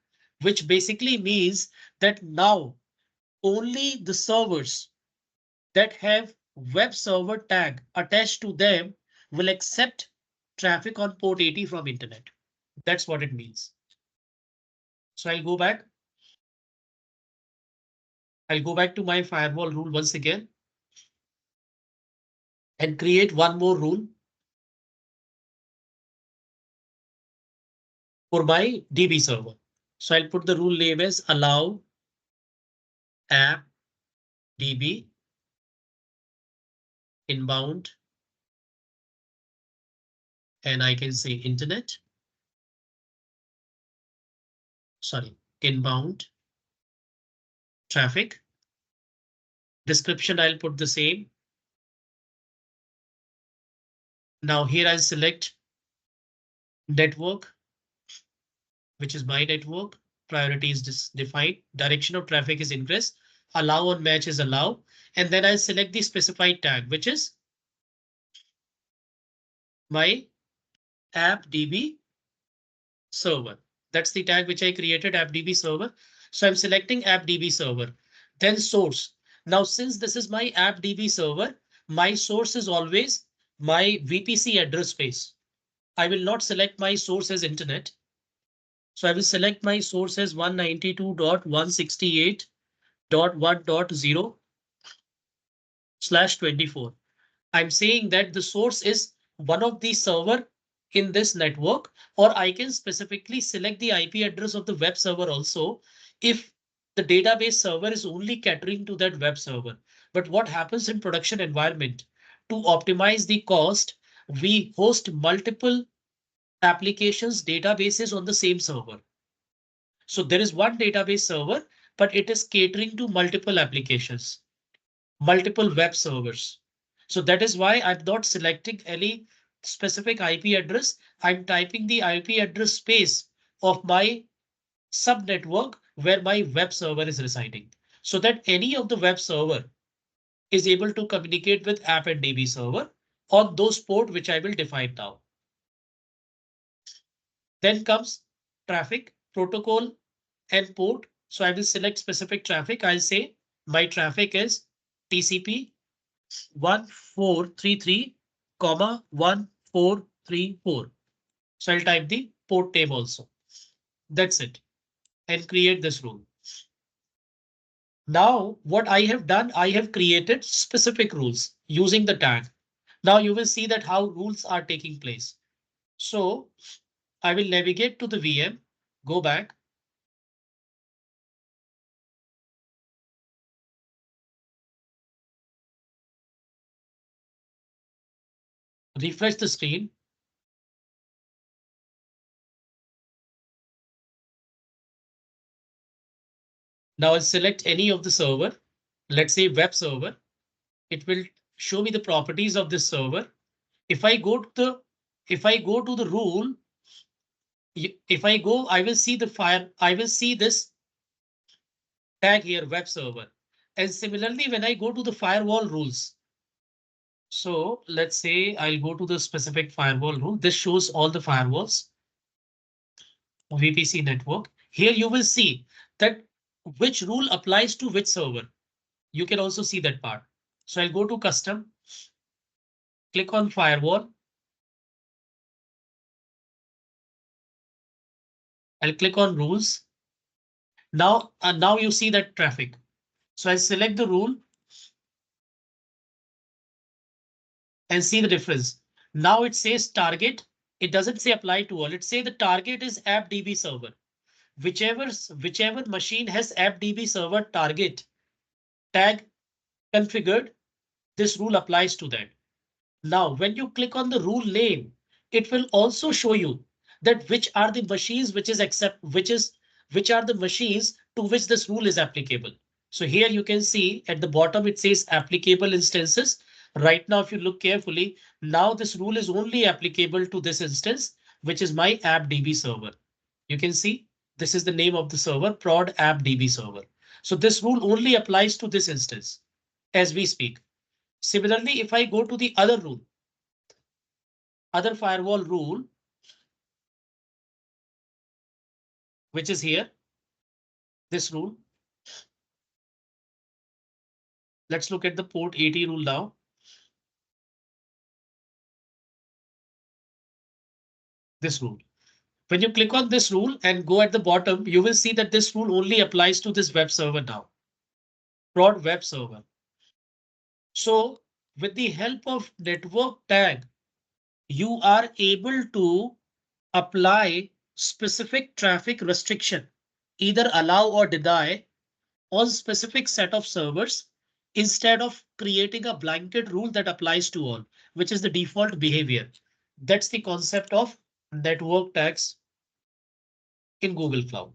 which basically means that now only the servers that have web server tag attached to them will accept traffic on port 80 from internet. That's what it means. So I'll go back. I'll go back to my firewall rule once again and create one more rule for my DB server. So I'll put the rule name as allow app DB inbound. And I can say internet. Sorry, inbound traffic. Description, I'll put the same. Now here I'll select network, which is my network. Priority is defined. Direction of traffic is ingress. Allow on match is allow. And then I'll select the specified tag, which is my App.DB server. That's the tag which I created, App.DB server. So I'm selecting App.DB server, then source. Now, since this is my App.DB server, my source is always my VPC address space. I will not select my source as internet. So I will select my source as 192.168.1.0/24. I'm saying that the source is one of the server in this network, or I can specifically select the IP address of the web server also if the database server is only catering to that web server. But what happens in production environment, to optimize the cost, we host multiple applications databases on the same server. So there is one database server, but it is catering to multiple applications, multiple web servers. So that is why I'm not selecting any specific IP address. I'm typing the IP address space of my subnetwork where my web server is residing, so that any of the web server is able to communicate with App+DB server on those port which I will define now. Then comes traffic, protocol, and port. So I will select specific traffic. I'll say my traffic is TCP 1433, 1434. So I'll type the port name also. That's it. And create this rule. Now what I have done, I have created specific rules using the tag. Now you will see that how rules are taking place. So I will navigate to the VM, go back. Refresh the screen. Now I'll select any of the server. Let's say web server. It will show me the properties of this server. If I go to the rule, if I go, I will see I will see this tag here, web server. And similarly, when I go to the firewall rules. So let's say I'll go to the specific firewall rule. This shows all the firewalls, VPC network. Here you will see that which rule applies to which server. You can also see that part. So I'll go to custom, click on firewall. I'll click on rules. Now you see that traffic. So I select the rule and see the difference. Now it says target. It doesn't say apply to all. It say the target is App+DB server. Whichever machine has App+DB server target tag configured, this rule applies to that. Now, when you click on the rule name, it will also show you that which are the machines which are the machines to which this rule is applicable. So here you can see at the bottom it says applicable instances. Right now, if you look carefully, now this rule is only applicable to this instance, which is my App+DB server. You can see this is the name of the server, prod App+DB server. So this rule only applies to this instance as we speak. Similarly, if I go to the other rule, other firewall rule, which is here, this rule. Let's look at the port 80 rule now. This rule. When you click on this rule and go at the bottom, you will see that this rule only applies to this web server now. Prod web server. So with the help of network tag, you are able to apply specific traffic restriction, either allow or deny on specific set of servers instead of creating a blanket rule that applies to all, which is the default behavior. That's the concept of network tags in Google Cloud,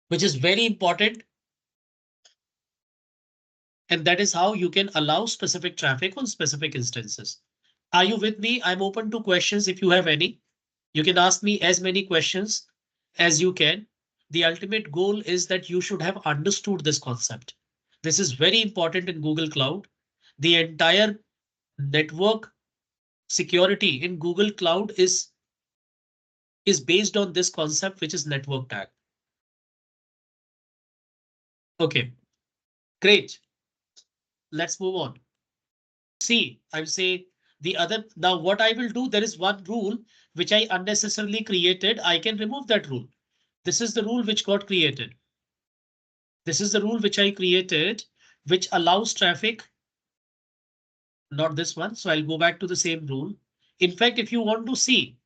which is very important. And that is how you can allow specific traffic on specific instances. Are you with me? I'm open to questions if you have any. You can ask me as many questions as you can. The ultimate goal is that you should have understood this concept. This is very important in Google Cloud. The entire network security in Google Cloud is based on this concept, which is network tag. OK, great. Let's move on. See, I would say Now what I will do, there is one rule which I unnecessarily created. I can remove that rule. This is the rule which got created. This is the rule which I created, which allows traffic. Not this one. So I'll go back to the same rule. In fact, if you want to see,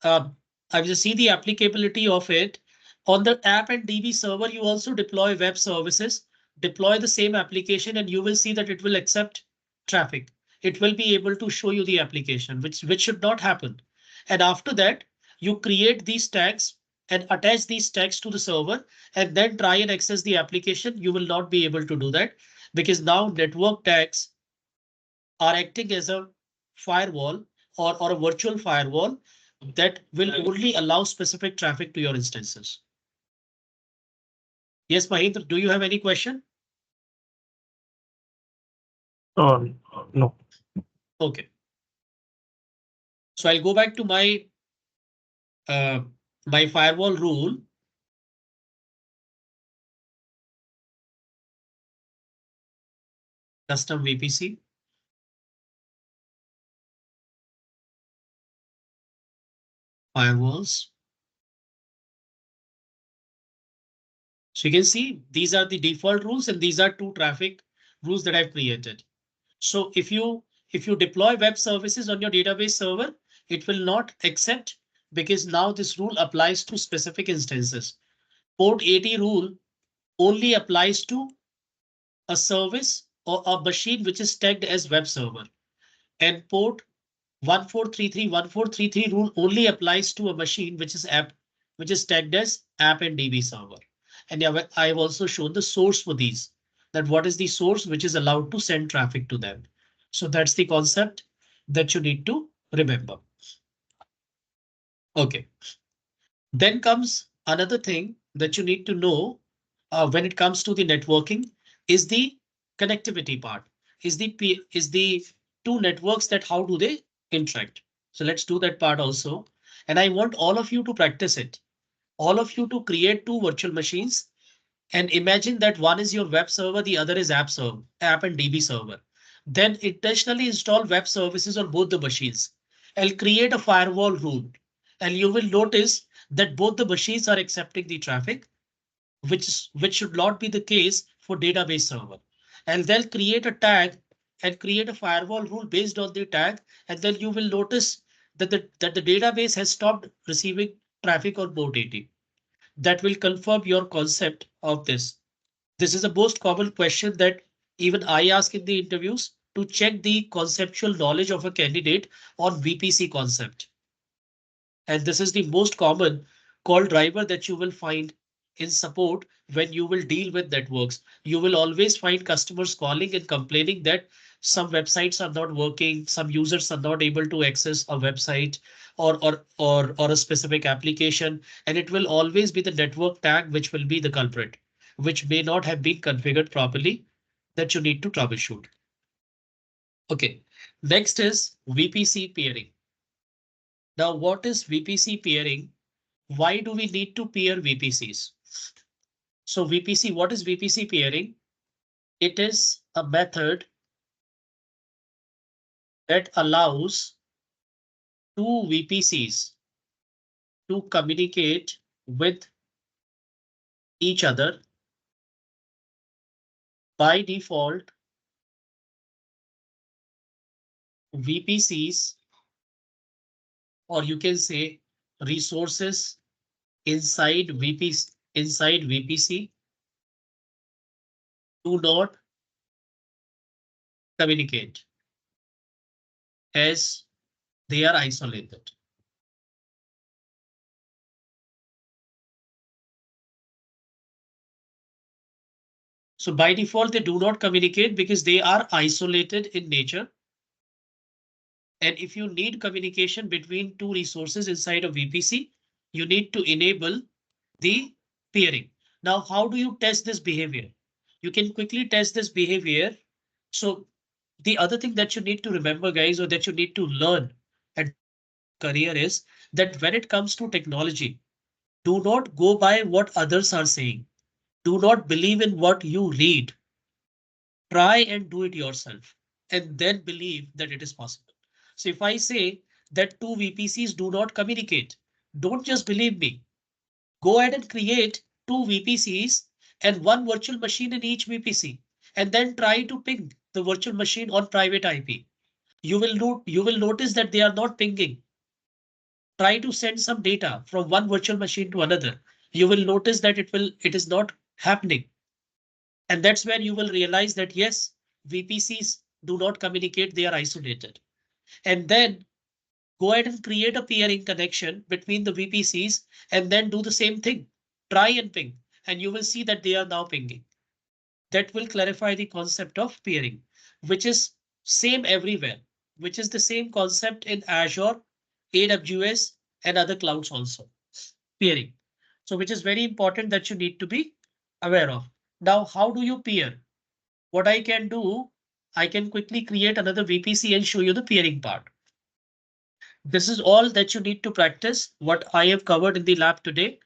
I will see the applicability of it on the App+DB server. You also deploy web services, deploy the same application, and you will see that it will accept traffic. It will be able to show you the application, which should not happen. And after that, you create these tags and attach these tags to the server and then try and access the application. You will not be able to do that because now network tags are acting as a firewall or a virtual firewall that will only allow specific traffic to your instances. Yes, Mahindra, do you have any question? No. Okay. So I'll go back to my my firewall rule. Custom VPC. Firewalls. So you can see these are the default rules and these are two traffic rules that I've created. So if you deploy web services on your database server, it will not accept because now this rule applies to specific instances. Port 80 rule only applies to a service or a machine which is tagged as web server. And port 1433 rule only applies to a machine which is tagged as App+DB server. And yeah, I have also shown the source for these, that what is the source which is allowed to send traffic to them. So that's the concept that you need to remember. OK. Then comes another thing that you need to know when it comes to the networking is the connectivity part, is the two networks that how do they interact. So let's do that part also. And I want all of you to practice it. All of you to create two virtual machines and imagine that one is your web server, the other is App+DB server. Then intentionally install web services on both the machines and create a firewall rule. And you will notice that both the machines are accepting the traffic, which should not be the case for database server. And they'll create a tag and create a firewall rule based on the tag. And then you will notice that the database has stopped receiving traffic on port 80. That will confirm your concept of this. This is the most common question that even I ask in the interviews to check the conceptual knowledge of a candidate on VPC concept. And this is the most common call driver that you will find in support when you will deal with networks. You will always find customers calling and complaining that some websites are not working, some users are not able to access a website or a specific application, and it will always be the network tag which will be the culprit, which may not have been configured properly, that you need to troubleshoot. Okay, next is VPC peering. Now, what is VPC peering? Why do we need to peer VPCs? So VPC, what is VPC peering? It is a method that allows two VPCs to communicate with each other. By default, VPCs, or you can say resources inside VPC do not communicate as they are isolated. So by default, they do not communicate because they are isolated in nature. And if you need communication between two resources inside a VPC, you need to enable the peering. Now, how do you test this behavior? You can quickly test this behavior. So the other thing that you need to remember, guys, or that you need to learn at career is that when it comes to technology, do not go by what others are saying. Do not believe in what you read. Try and do it yourself. and then believe that it is possible. So if I say that two VPCs do not communicate, don't just believe me. Go ahead and create two VPCs and one virtual machine in each VPC, and then try to ping the virtual machine on private IP. You will notice that they are not pinging. Try to send some data from one virtual machine to another. You will notice that it is not happening. And that's where you will realize that yes, VPCs do not communicate, they are isolated. And then go ahead and create a peering connection between the VPCs and then do the same thing. Try and ping, and you will see that they are now pinging. That will clarify the concept of peering, which is same everywhere, which is the same concept in Azure, AWS, and other clouds also. Peering. So which is very important that you need to be aware of. Now, how do you peer? What I can do, I can quickly create another VPC and show you the peering part. This is all that you need to practice. What I have covered in the lab today,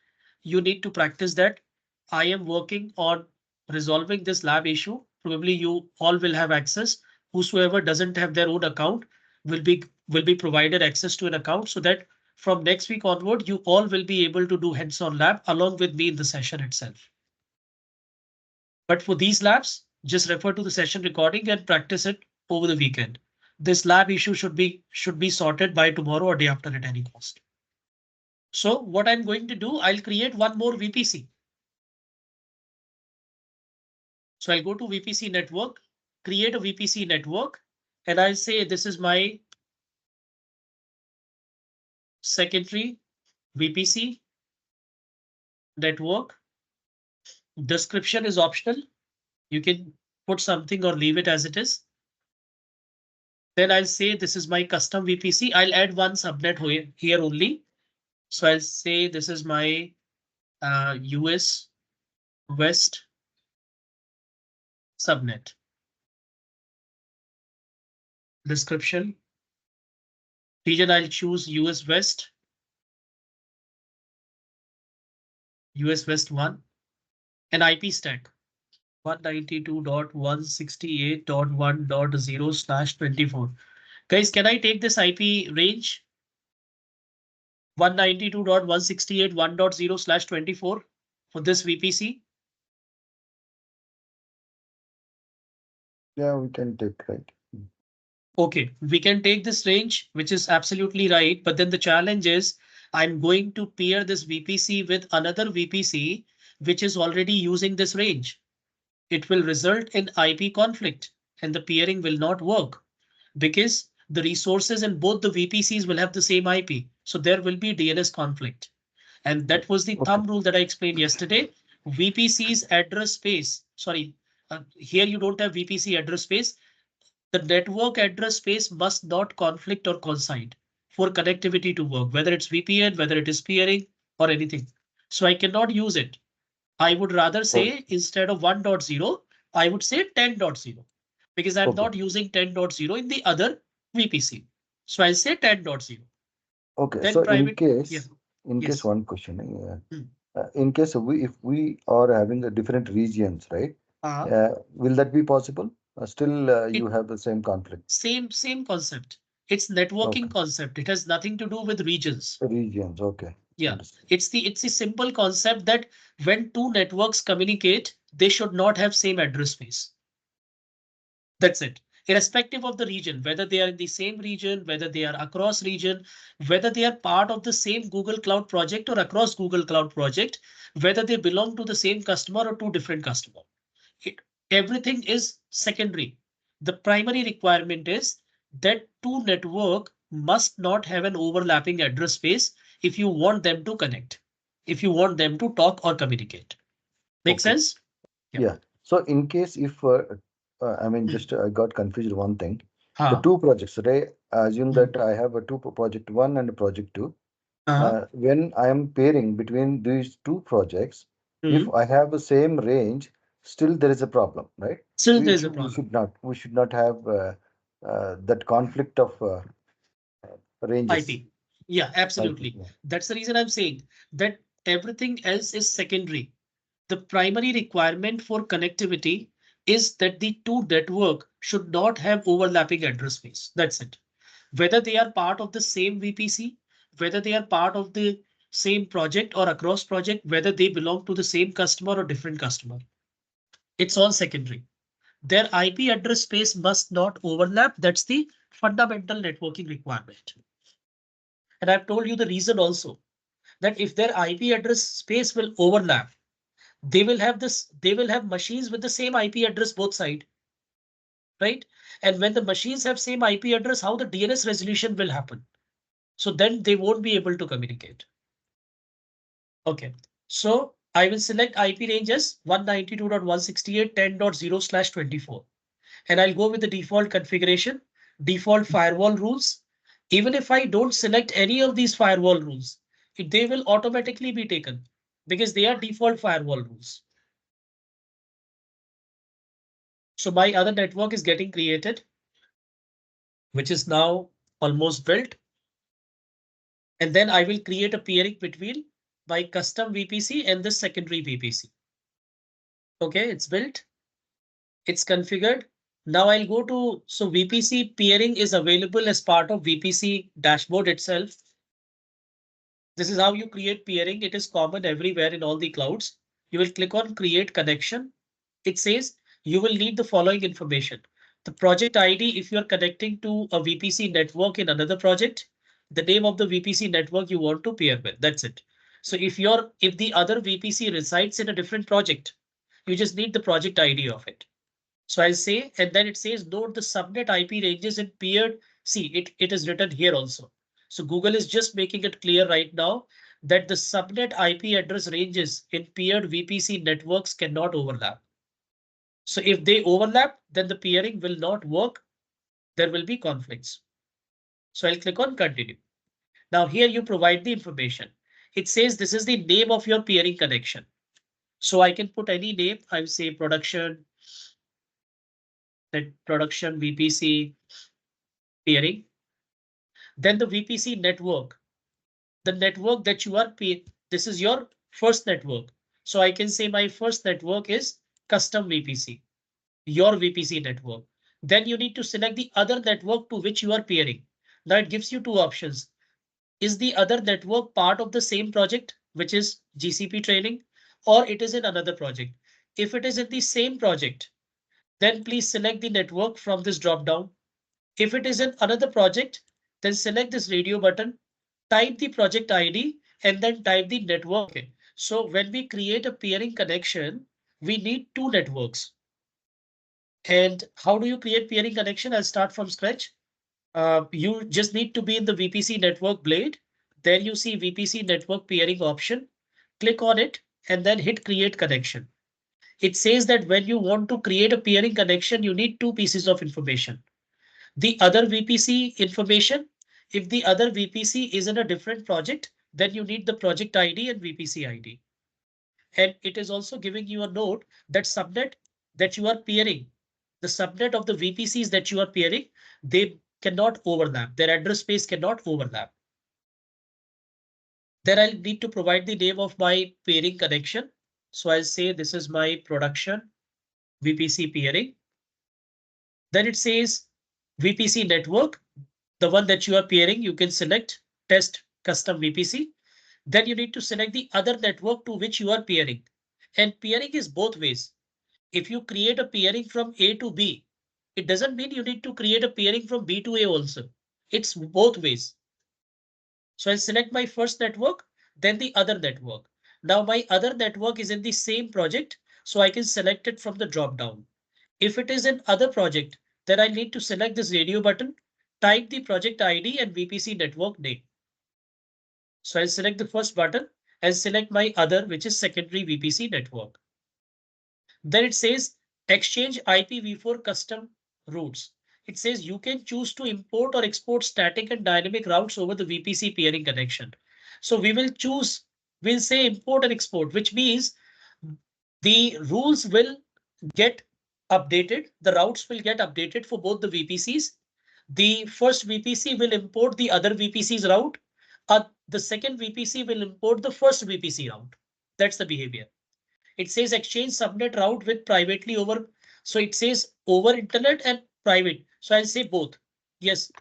you need to practice that. I am working on resolving this lab issue. Probably you all will have access. Whosoever doesn't have their own account will be provided access to an account, so that from next week onward, you all will be able to do hands-on lab along with me in the session itself. But for these labs, just refer to the session recording and practice it over the weekend. This lab issue should be sorted by tomorrow or day after at any cost. So what I'm going to do, I'll create one more VPC. So I'll go to VPC network, create a VPC network, and I'll say this is my secondary VPC network. Description is optional. You can put something or leave it as it is. Then I'll say this is my custom VPC. I'll add one subnet here only. So I'll say this is my US West subnet. Description. Region I'll choose US West. US West 1. And IP stack 192.168.1.0/24. Guys, can I take this IP range? 192.168.1.0/24 for this VPC. Yeah, we can take, right? OK, we can take this range, which is absolutely right. But then the challenge is I'm going to pair this VPC with another VPC, which is already using this range. It will result in IP conflict and the peering will not work because the resources in both the VPCs will have the same IP. So there will be DNS conflict. And that was the thumb rule that I explained yesterday. VPC's address space. Sorry, here you don't have VPC address space. The network address space must not conflict or coincide for connectivity to work, whether it's VPN, whether it is peering or anything. So I cannot use it. I would rather say instead of 1.0, I would say 10.0 because I'm not using 10.0 in the other VPC. So I'll say 10.0. Okay, Then so private, in case one question, in case if we are having a different regions, right? Will that be possible? Still, you have the same conflict. Same concept. It's networking concept. It has nothing to do with regions. Regions, okay. Yeah, Understood. it's the simple concept that when two networks communicate, they should not have same address space. That's it. Irrespective of the region, whether they are in the same region, whether they are across region, whether they are part of the same Google Cloud project or across Google Cloud project, whether they belong to the same customer or two different customers. Everything is secondary. The primary requirement is that two network must not have an overlapping address space if you want them to connect, if you want them to talk or communicate. Make sense? Yeah. So in case if I mean, just I got confused one thing. The two projects, right? Assume that I have a project 1 and project 2. When I am pairing between these two projects, if I have the same range, still there is a problem, right? Still there is a problem. We should not have that conflict of ranges. IP. Yeah, absolutely. Yeah. That's the reason I'm saying that everything else is secondary. The primary requirement for connectivity is that the two network should not have overlapping address space. That's it. Whether they are part of the same VPC, whether they are part of the same project or across project, whether they belong to the same customer or different customer. It's all secondary. Their IP address space must not overlap. That's the fundamental networking requirement. And I've told you the reason also, that if their IP address space will overlap, they will have machines with the same IP address both sides, right? And when the machines have same IP address, how the DNS resolution will happen? So then they won't be able to communicate. Okay, so I will select IP range as 192.168.10.0/24. And I'll go with the default configuration, default firewall rules. Even if I don't select any of these firewall rules, they will automatically be taken because they are default firewall rules. So my other network is getting created, which is now almost built. And then I will create a peering between my custom VPC and the secondary VPC. Okay, it's built. It's configured. Now I'll go to, so VPC peering is available as part of VPC dashboard itself. This is how you create peering. It is common everywhere in all the clouds. You will click on create connection. It says you will need the following information. The project ID if you're connecting to a VPC network in another project, the name of the VPC network you want to peer with. That's it. So if the other VPC resides in a different project, you just need the project ID of it. So I'll say, and then it says note the subnet IP ranges in peered. See, it is written here also. So Google is just making it clear right now that the subnet IP address ranges in peered VPC networks cannot overlap. So if they overlap, then the peering will not work. There will be conflicts. So I'll click on continue. Now here you provide the information. It says this is the name of your peering connection. So I can put any name. I will say production VPC peering. Then the VPC network, the network that you are this is your first network. So I can say my first network is custom VPC, your VPC network. Then you need to select the other network to which you are peering. Now it gives you two options. Is the other network part of the same project, which is GCP training, or it is in another project? If it is in the same project, then please select the network from this drop down. If it is in another project, then select this radio button, type the project ID, and then type the network. Okay. So when we create a peering connection, we need two networks. And how do you create peering connection? I'll start from scratch. You just need to be in the VPC network blade. Then you see VPC network peering option. Click on it and then hit create connection. It says that when you want to create a peering connection, you need two pieces of information. The other VPC information. If the other VPC is in a different project, then you need the project ID and VPC ID. And it is also giving you a note that subnet that you are peering, the subnet of the VPCs that you are peering, they cannot overlap. Their address space cannot overlap. Then I'll need to provide the name of my peering connection. So I'll say this is my production VPC peering. Then it says VPC network, the one that you are peering, you can select test custom VPC. Then you need to select the other network to which you are peering. And peering is both ways. If you create a peering from A to B, it doesn't mean you need to create a peering from B to A also. It's both ways. So I'll select my first network, then the other network. Now my other network is in the same project, so I can select it from the drop down. If it is in other project, then I need to select this radio button, type the project ID and VPC network name. So I'll select the first button and select my other, which is secondary VPC network. Then it says exchange IPv4 custom routes. It says you can choose to import or export static and dynamic routes over the VPC peering connection. So we will choose, we'll say import and export, which means the rules will get updated. The routes will get updated for both the VPCs. The first VPC will import the other VPC's route. The second VPC will import the first VPC route. That's the behavior. It says exchange subnet route with privately over So it says over internet and private. So I'll say both. Yes,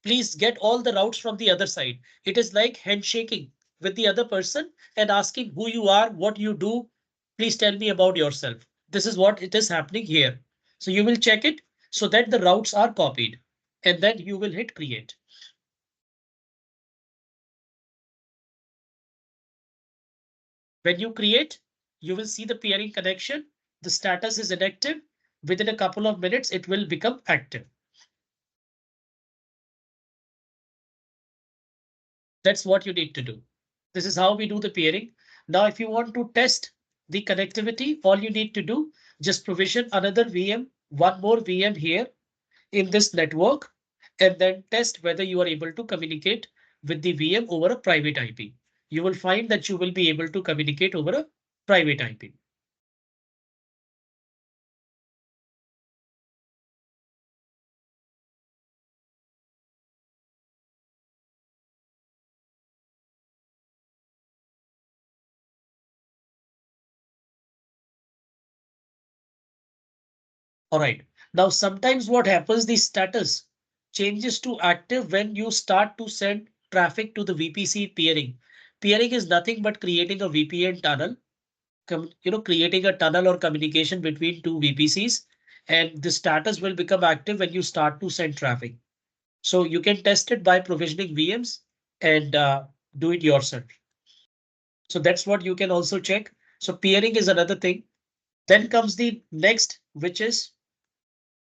please get all the routes from the other side. It is like handshaking with the other person and asking who you are, what you do. Please tell me about yourself. This is what it is happening here. So you will check it so that the routes are copied and then you will hit create. When you create, you will see the peering connection. The status is inactive. Within a couple of minutes, it will become active. That's what you need to do. This is how we do the peering. Now, if you want to test the connectivity, all you need to do, just provision another VM, one more VM here in this network, and then test whether you are able to communicate with the VM over a private IP. You will find that you will be able to communicate over a private IP. All right. Now, sometimes what happens, the status changes to active when you start to send traffic to the VPC peering. Peering is nothing but creating a VPN tunnel, creating a tunnel or communication between two VPCs, and the status will become active when you start to send traffic. So you can test it by provisioning VMs and do it yourself. So that's what you can also check. So peering is another thing. Then comes the next, which is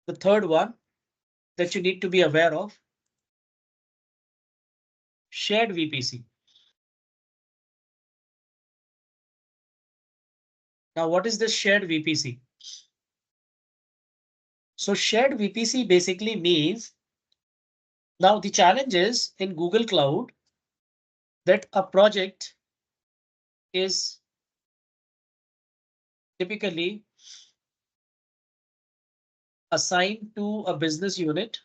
the third one that you need to be aware of. Shared VPC. Now, what is this shared VPC? So shared VPC basically means, now the challenge is in Google Cloud that a project is typically assigned to a business unit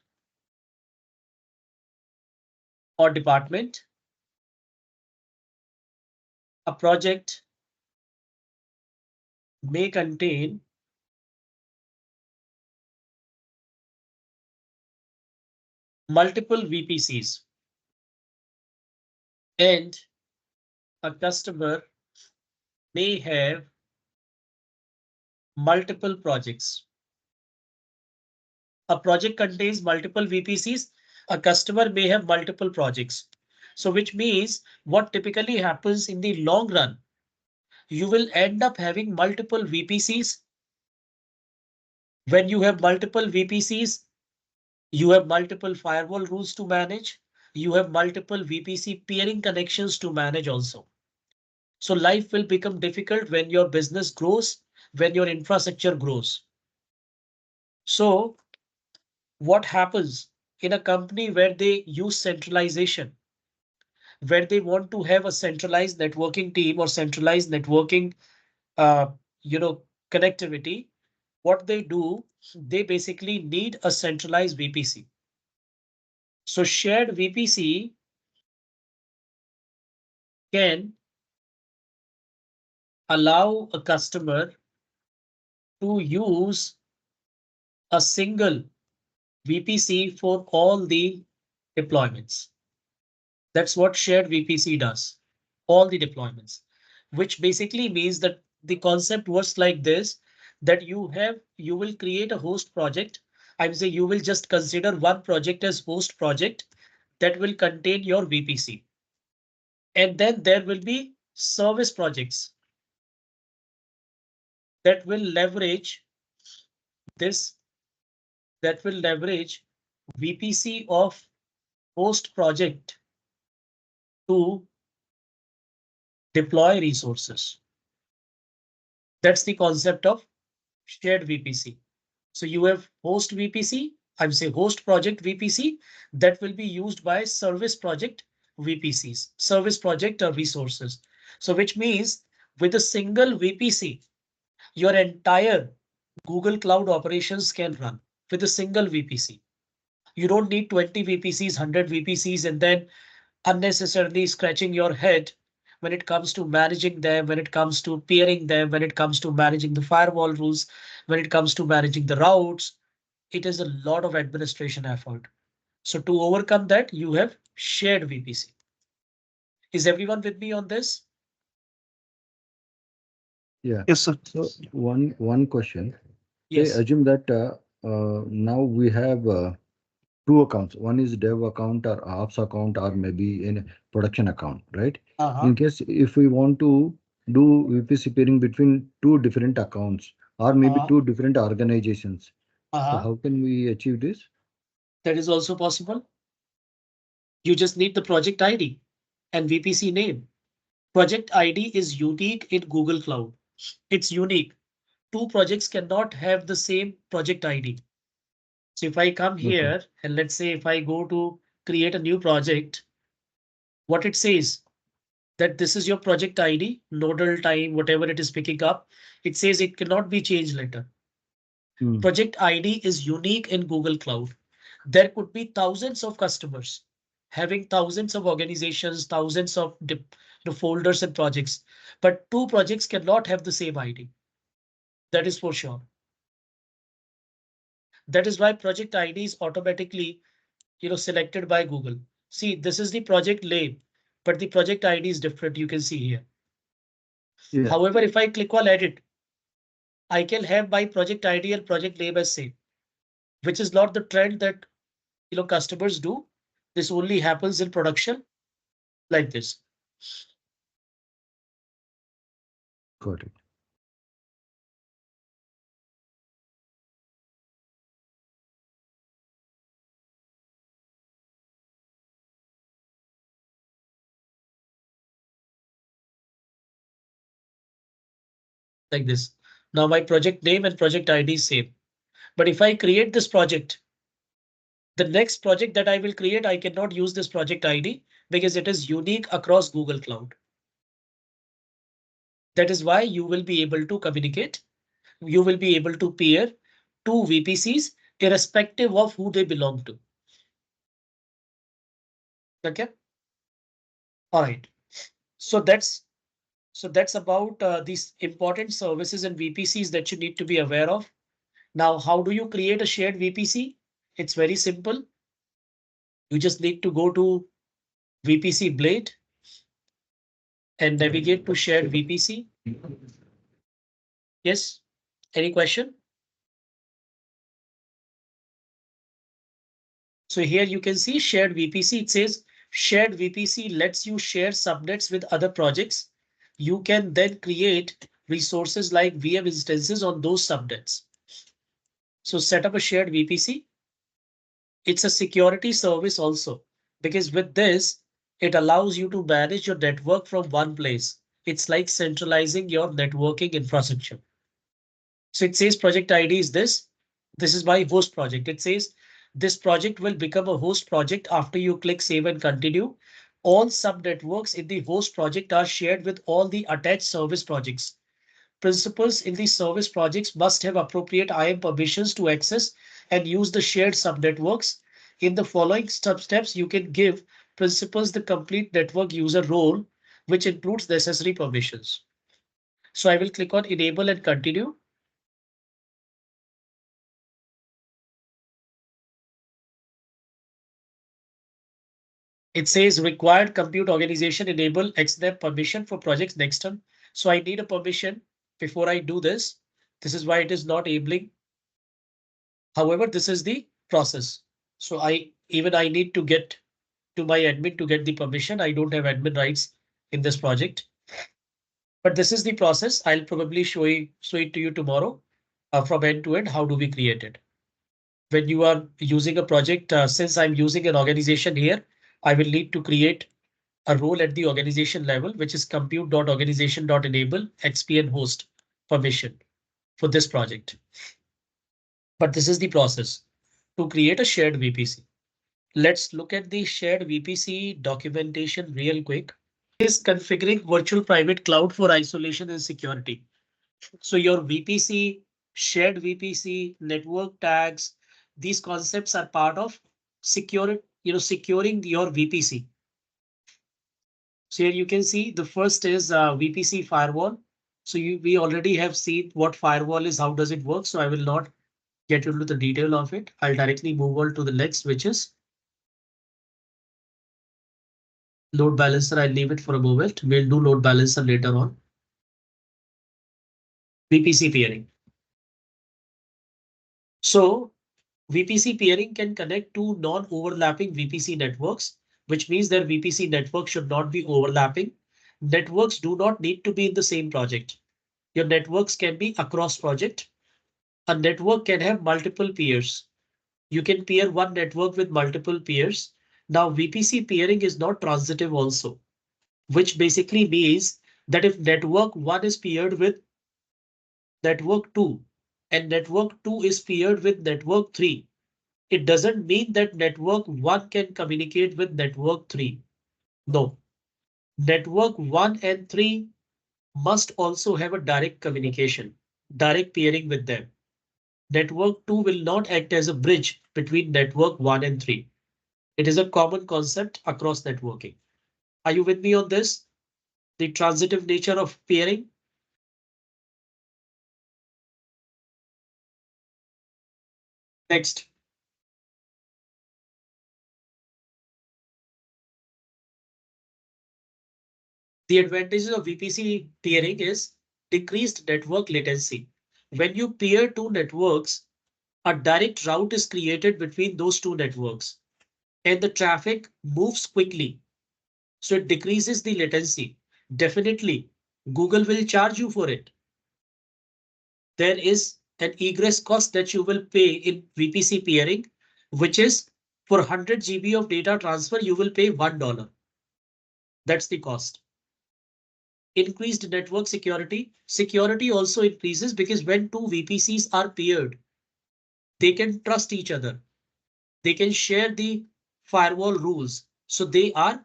or department. A project may contain multiple VPCs and a customer may have multiple projects. A project contains multiple VPCs. A customer may have multiple projects. So which means what typically happens in the long run, you will end up having multiple VPCs. When you have multiple VPCs, you have multiple firewall rules to manage. You have multiple VPC peering connections to manage also. So life will become difficult when your business grows, when your infrastructure grows. So what happens in a company where they use centralization, where they want to have a centralized networking team or centralized networking, uh, connectivity, what they do, they basically need a centralized VPC. So shared VPC can allow a customer to use a single VPC for all the deployments. That's what shared VPC does, all the deployments, which basically means that the concept works like this, that you will create a host project. I would say you will just consider one project as host project that will contain your VPC. And then there will be service projects that will leverage this, that will leverage VPC of host project to deploy resources. That's the concept of shared VPC. So you have host VPC, I would say host project VPC that will be used by service project VPCs, service project or resources. So which means with a single VPC, your entire Google Cloud operations can run with a single VPC. You don't need 20 VPCs, 100 VPCs, and then unnecessarily scratching your head when it comes to managing them, when it comes to peering them, when it comes to managing the firewall rules, when it comes to managing the routes, it is a lot of administration effort. So to overcome that, you have shared VPC. Is everyone with me on this? Yeah. Yes, sir. So one question. Say Yes. assume that now we have two accounts. One is dev account or ops account or maybe in production account, right? In case if we want to do VPC peering between two different accounts or maybe two different organizations, so how can we achieve this? That is also possible. You just need the project ID and VPC name. Project ID is unique in Google Cloud. It's unique. Two projects cannot have the same project ID. So if I come Okay. here and let's say if I go to create a new project, what it says that this is your project ID, nodal time, whatever it is picking up. It says it cannot be changed later. Project ID is unique in Google Cloud. There could be thousands of customers having thousands of organizations, thousands of folders and projects, but two projects cannot have the same ID. That is for sure. That is why project ID is automatically, selected by Google. See, this is the project name, but the project ID is different. You can see here. Yeah. However, if I click on edit, I can have my project ID and project name as same, which is not the trend that customers do. This only happens in production like this. Got it. Like this. Now my project name and project ID is same. But if I create this project, the next project that I will create, I cannot use this project ID because it is unique across Google Cloud. That is why you will be able to communicate. You will be able to peer two VPCs irrespective of who they belong to. Okay. All right. So that's about these important services and VPCs that you need to be aware of. Now, how do you create a shared VPC? It's very simple. You just need to go to VPC Blade and navigate to shared VPC. Yes. Any question? So here you can see shared VPC. It says shared VPC lets you share subnets with other projects. You can then create resources like VM instances on those subnets. So set up a shared VPC. It's a security service also, because with this, it allows you to manage your network from one place. It's like centralizing your networking infrastructure. So it says project ID is this. This is my host project. It says this project will become a host project after you click save and continue. All subnetworks in the host project are shared with all the attached service projects. Principals in the service projects must have appropriate IAM permissions to access and use the shared subnetworks. In the following steps, you can give principals the complete network user role, which includes necessary permissions. So I will click on enable and continue. It says required compute organization enable XNAP permission for projects next term. So I need a permission before I do this. This is why it is not enabling. However, this is the process. So I need to get to my admin to get the permission. I don't have admin rights in this project. But this is the process. I'll probably show it to you tomorrow from end to end. How do we create it? When you are using a project, since I'm using an organization here, I will need to create a role at the organization level, which is compute.organization.enable XPN host permission for this project. But this is the process to create a shared VPC. Let's look at the shared VPC documentation real quick. Is configuring virtual private cloud for isolation and security. So your VPC, shared VPC, network tags, these concepts are part of securing your VPC. So here you can see the first is VPC firewall. So we already have seen what firewall is, how does it work. So I will not get into the detail of it. I'll directly move on to the next, which is load balancer. I'll leave it for a moment. We'll do load balancer later on. VPC peering. So VPC peering can connect to non-overlapping VPC networks, which means that VPC networks should not be overlapping. Networks do not need to be in the same project. Your networks can be across project. A network can have multiple peers. You can peer one network with multiple peers. Now VPC peering is not transitive also, which basically means that if network 1 is peered with network 2 and network 2 is peered with network 3, it doesn't mean that network 1 can communicate with network 3. No, network 1 and 3 must also have a direct communication, direct peering with them. Network 2 will not act as a bridge between network 1 and 3. It is a common concept across networking. Are you with me on this? The transitive nature of peering. Next. The advantages of VPC peering is decreased network latency. When you peer two networks, a direct route is created between those two networks and the traffic moves quickly. So it decreases the latency. Definitely, Google will charge you for it. There is an egress cost that you will pay in VPC peering, which is for 100 GB of data transfer, you will pay $1. That's the cost. Increased network security. Security also increases because when two VPCs are peered, they can trust each other. They can share the firewall rules. So they are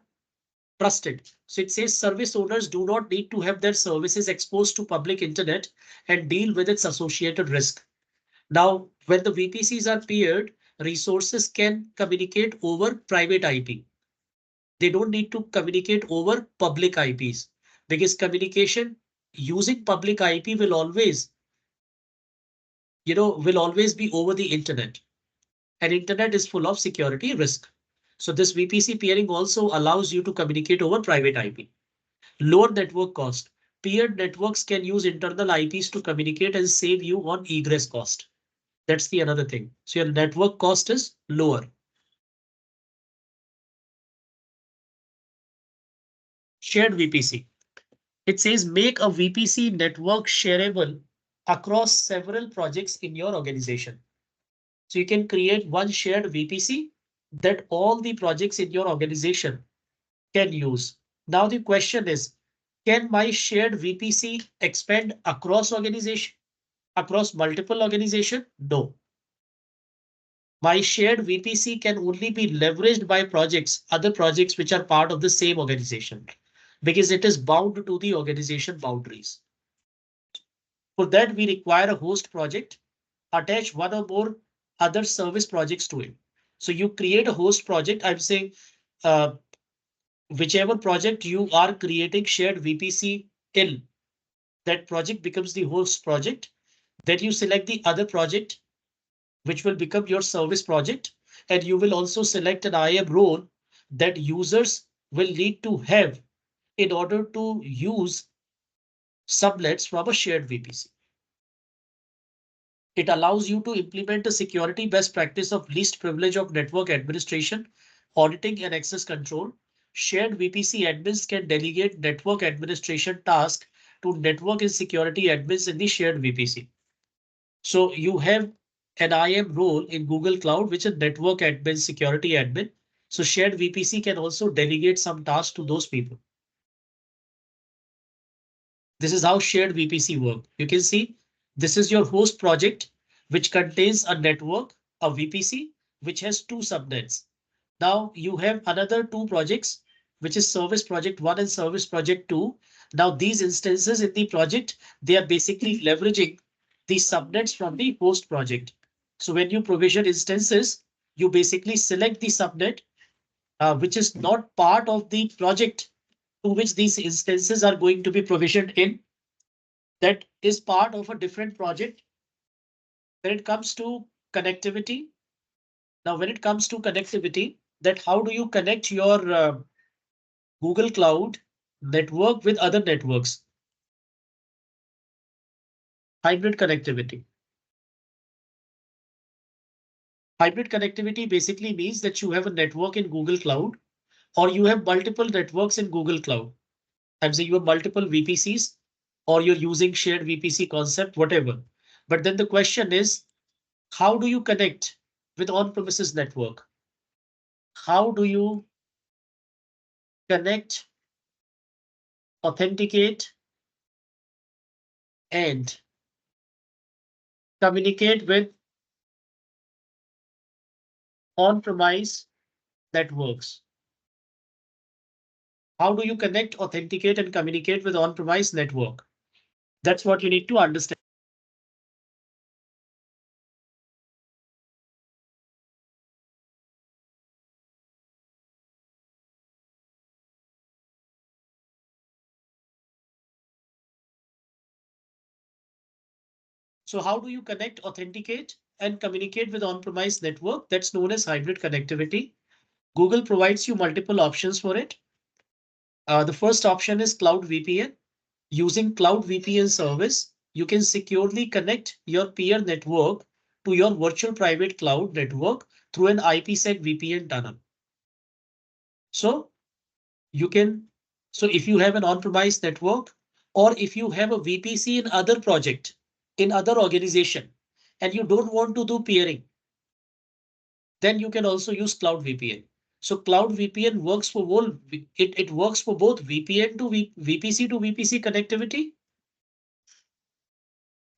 trusted. So it says service owners do not need to have their services exposed to public internet and deal with its associated risk. Now, when the VPCs are peered, resources can communicate over private IP. They don't need to communicate over public IPs because communication using public IP will always, will always be over the internet. And internet is full of security risk. So this VPC peering also allows you to communicate over private IP. Lower network cost. Peered networks can use internal IPs to communicate and save you on egress cost. That's the another thing. So your network cost is lower. Shared VPC. It says make a VPC network shareable across several projects in your organization. So you can create one shared VPC that all the projects in your organization can use. Now the question is, can my shared VPC expand across organization, across multiple organization? No. My shared VPC can only be leveraged by projects, other projects which are part of the same organization, because it is bound to the organization boundaries. For that, we require a host project, attach one or more other service projects to it. So you create a host project. I'm saying whichever project you are creating shared VPC in, that project becomes the host project. Then you select the other project, which will become your service project. And you will also select an IAM role that users will need to have in order to use subnets from a shared VPC. It allows you to implement a security best practice of least privilege of network administration, auditing and access control. Shared VPC admins can delegate network administration tasks to network and security admins in the shared VPC. So you have an IAM role in Google Cloud, which is network admin, security admin. So shared VPC can also delegate some tasks to those people. This is how shared VPC work. You can see this is your host project, which contains a network, a VPC, which has two subnets. Now you have another two projects, which is service project 1 and service project 2. Now these instances in the project, they are basically leveraging the subnets from the host project. So when you provision instances, you basically select the subnet, which is not part of the project to which these instances are going to be provisioned in. That is part of a different project. When it comes to connectivity, now when it comes to connectivity, that how do you connect your Google Cloud network with other networks? Hybrid connectivity. Hybrid connectivity basically means that you have a network in Google Cloud or you have multiple networks in Google Cloud. And say you have multiple VPCs or you're using shared VPC concept, whatever. But then the question is, how do you connect with on-premises network? How do you connect, authenticate, and communicate with on-premise networks? How do you connect, authenticate, and communicate with on-premise network? That's what you need to understand. So how do you connect, authenticate, and communicate with on-premise network? That's known as hybrid connectivity. Google provides you multiple options for it. The first option is Cloud VPN. Using Cloud VPN service, you can securely connect your peer network to your virtual private cloud network through an IPsec VPN tunnel. So you can, so if you have an on-premise network or if you have a VPC in other project, in other organization, and you don't want to do peering, then you can also use Cloud VPN. So Cloud VPN works for both, it works for both VPN to VPC to VPC connectivity.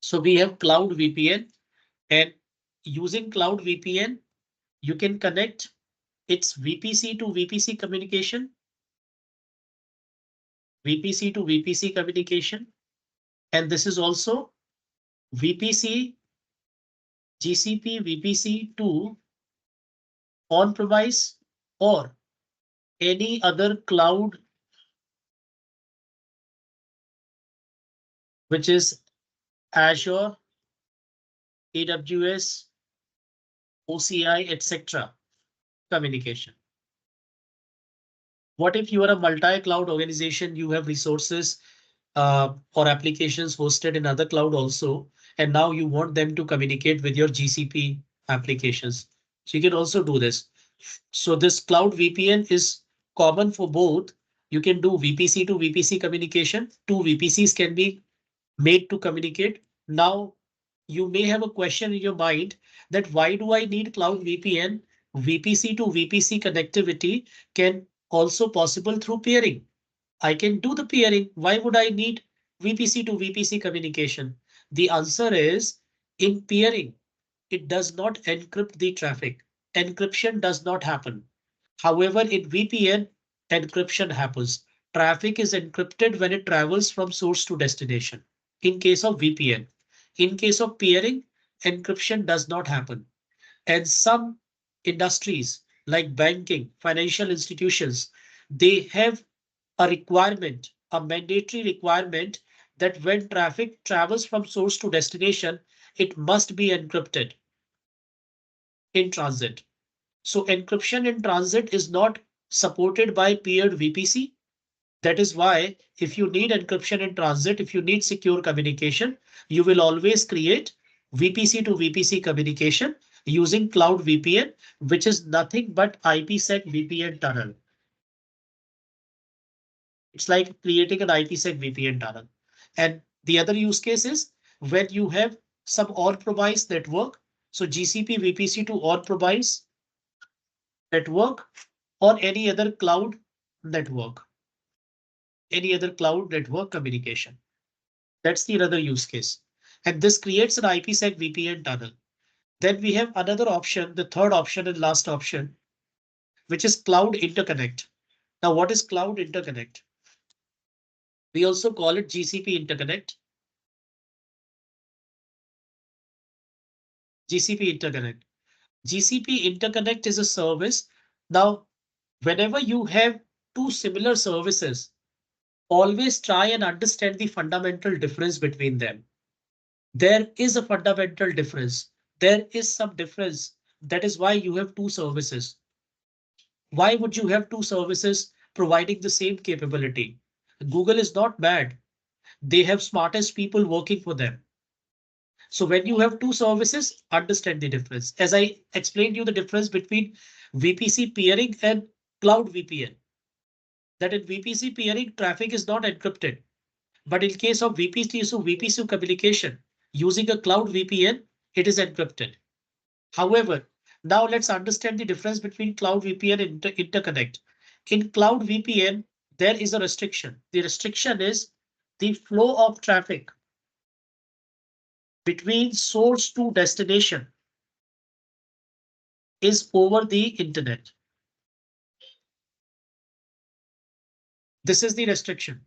So we have Cloud VPN, and using Cloud VPN, you can connect its VPC to VPC communication, VPC to VPC communication, and this is also VPC, GCP VPC to on-premise or any other cloud which is Azure, AWS, OCI, etc. communication. What if you are a multi-cloud organization, you have resources or applications hosted in other cloud also, and now you want them to communicate with your GCP applications. So you can also do this. So this Cloud VPN is common for both. You can do VPC to VPC communication. Two VPCs can be made to communicate. Now, you may have a question in your mind that why do I need Cloud VPN? VPC to VPC connectivity can also possible through peering. I can do the peering. Why would I need VPC to VPC communication? The answer is in peering, it does not encrypt the traffic. Encryption does not happen. However, in VPN, encryption happens. Traffic is encrypted when it travels from source to destination. In case of VPN, in case of peering, encryption does not happen. And some industries like banking, financial institutions, they have a requirement, a mandatory requirement that when traffic travels from source to destination, it must be encrypted in transit. So encryption in transit is not supported by peered VPC. That is why if you need encryption in transit, if you need secure communication, you will always create VPC to VPC communication using Cloud VPN, which is nothing but IPsec VPN tunnel. It's like creating an IPsec VPN tunnel. And the other use case is when you have some on-premise network. So GCP VPC to on-premise network or any other cloud network, any other cloud network communication. That's the other use case. And this creates an IPsec VPN tunnel. Then we have another option, the third option and last option, which is cloud interconnect. Now, what is cloud interconnect? We also call it GCP interconnect. GCP interconnect. GCP interconnect is a service. Now, whenever you have two similar services, always try and understand the fundamental difference between them. There is a fundamental difference. There is some difference. That is why you have two services. Why would you have two services providing the same capability? Google is not bad. They have smartest people working for them. So when you have two services, understand the difference. As I explained you the difference between VPC peering and cloud VPN. That in VPC peering, traffic is not encrypted. But in case of VPC communication using a cloud VPN, it is encrypted. However, now let's understand the difference between cloud VPN and interconnect. In cloud VPN, there is a restriction. The restriction is the flow of traffic between source to destination is over the internet. This is the restriction.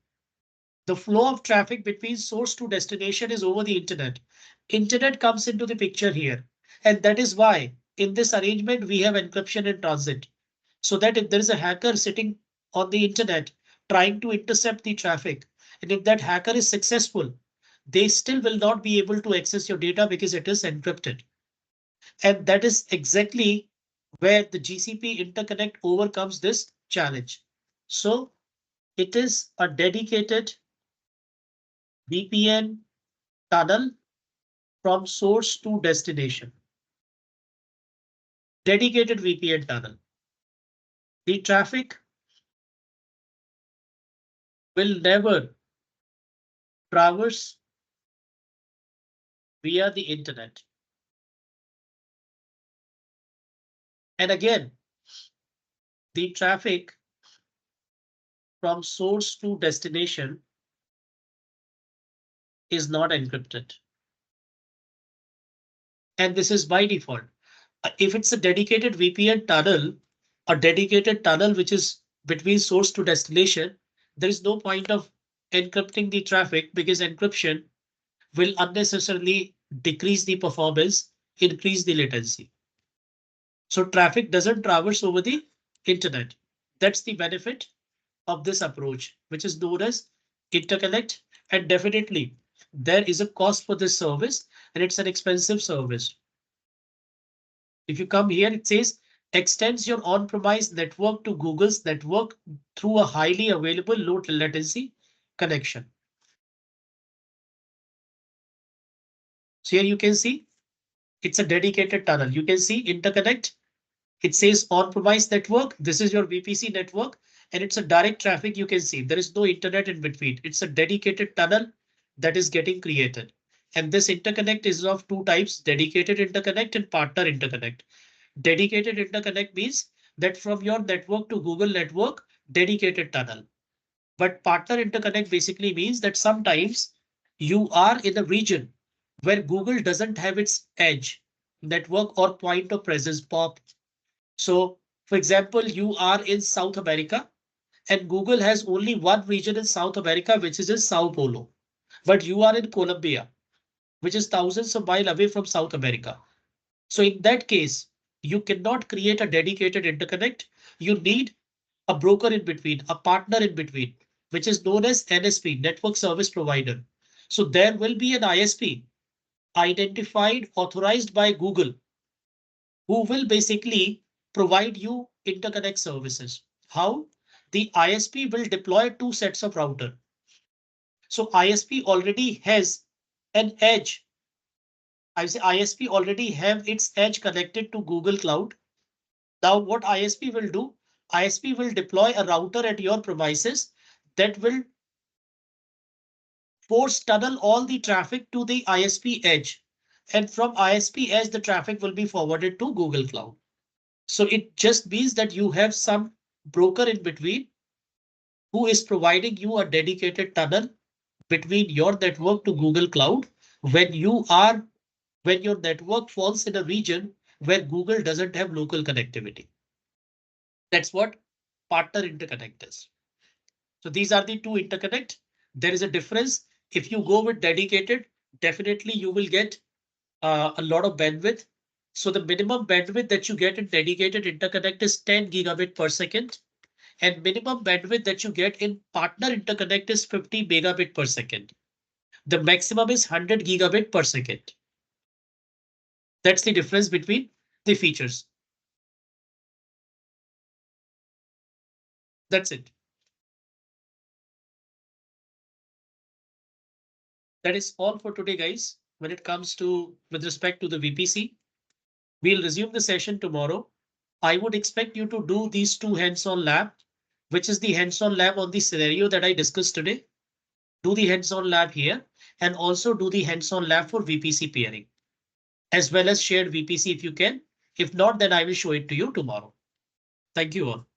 The flow of traffic between source to destination is over the internet. Internet comes into the picture here. And that is why in this arrangement, we have encryption in transit. So that if there is a hacker sitting on the internet trying to intercept the traffic, and if that hacker is successful, they still will not be able to access your data because it is encrypted. And that is exactly where the GCP interconnect overcomes this challenge. So it is a dedicated VPN tunnel from source to destination. Dedicated VPN tunnel. The traffic will never traverse via the internet. And again, the traffic from source to destination is not encrypted. And this is by default. If it's a dedicated VPN tunnel, a dedicated tunnel which is between source to destination, there is no point of encrypting the traffic because encryption will unnecessarily decrease the performance, increase the latency. So traffic doesn't traverse over the internet. That's the benefit of this approach, which is known as interconnect. And definitely there is a cost for this service and it's an expensive service. If you come here, it says extends your on-premise network to Google's network through a highly available low latency connection. So here you can see it's a dedicated tunnel. You can see interconnect. It says on-premise network. This is your VPC network and it's a direct traffic. You can see there is no internet in between. It's a dedicated tunnel that is getting created. And this interconnect is of two types, dedicated interconnect and partner interconnect. Dedicated interconnect means that from your network to Google network, dedicated tunnel. But partner interconnect basically means that sometimes you are in a region where Google doesn't have its edge network or point of presence POP. So for example, you are in South America and Google has only one region in South America, which is in Sao Paulo. But you are in Colombia, which is thousands of miles away from South America. So in that case, you cannot create a dedicated interconnect. You need a broker in between, a partner in between, which is known as NSP, Network Service Provider. So there will be an ISP identified, authorized by Google, who will basically provide you interconnect services. How? The ISP will deploy two sets of router. So ISP already has an edge. I say ISP already have its edge connected to Google Cloud. Now what ISP will do? ISP will deploy a router at your premises that will force tunnel all the traffic to the ISP edge. And from ISP edge, the traffic will be forwarded to Google Cloud. So it just means that you have some broker in between who is providing you a dedicated tunnel between your network to Google Cloud when your network falls in a region where Google doesn't have local connectivity. That's what partner interconnect is. So these are the two interconnect. There is a difference. If you go with dedicated, definitely you will get a lot of bandwidth. So the minimum bandwidth that you get in dedicated interconnect is 10 gigabit per second. and minimum bandwidth that you get in partner interconnect is 50 megabit per second. The maximum is 100 gigabit per second. That's the difference between the features. That's it. That is all for today, guys. When it comes to with respect to the VPC, we'll resume the session tomorrow. I would expect you to do these two hands-on lab, which is the hands-on lab on the scenario that I discussed today. Do the hands-on lab here and also do the hands-on lab for VPC peering, as well as shared VPC if you can. If not, then I will show it to you tomorrow. Thank you all.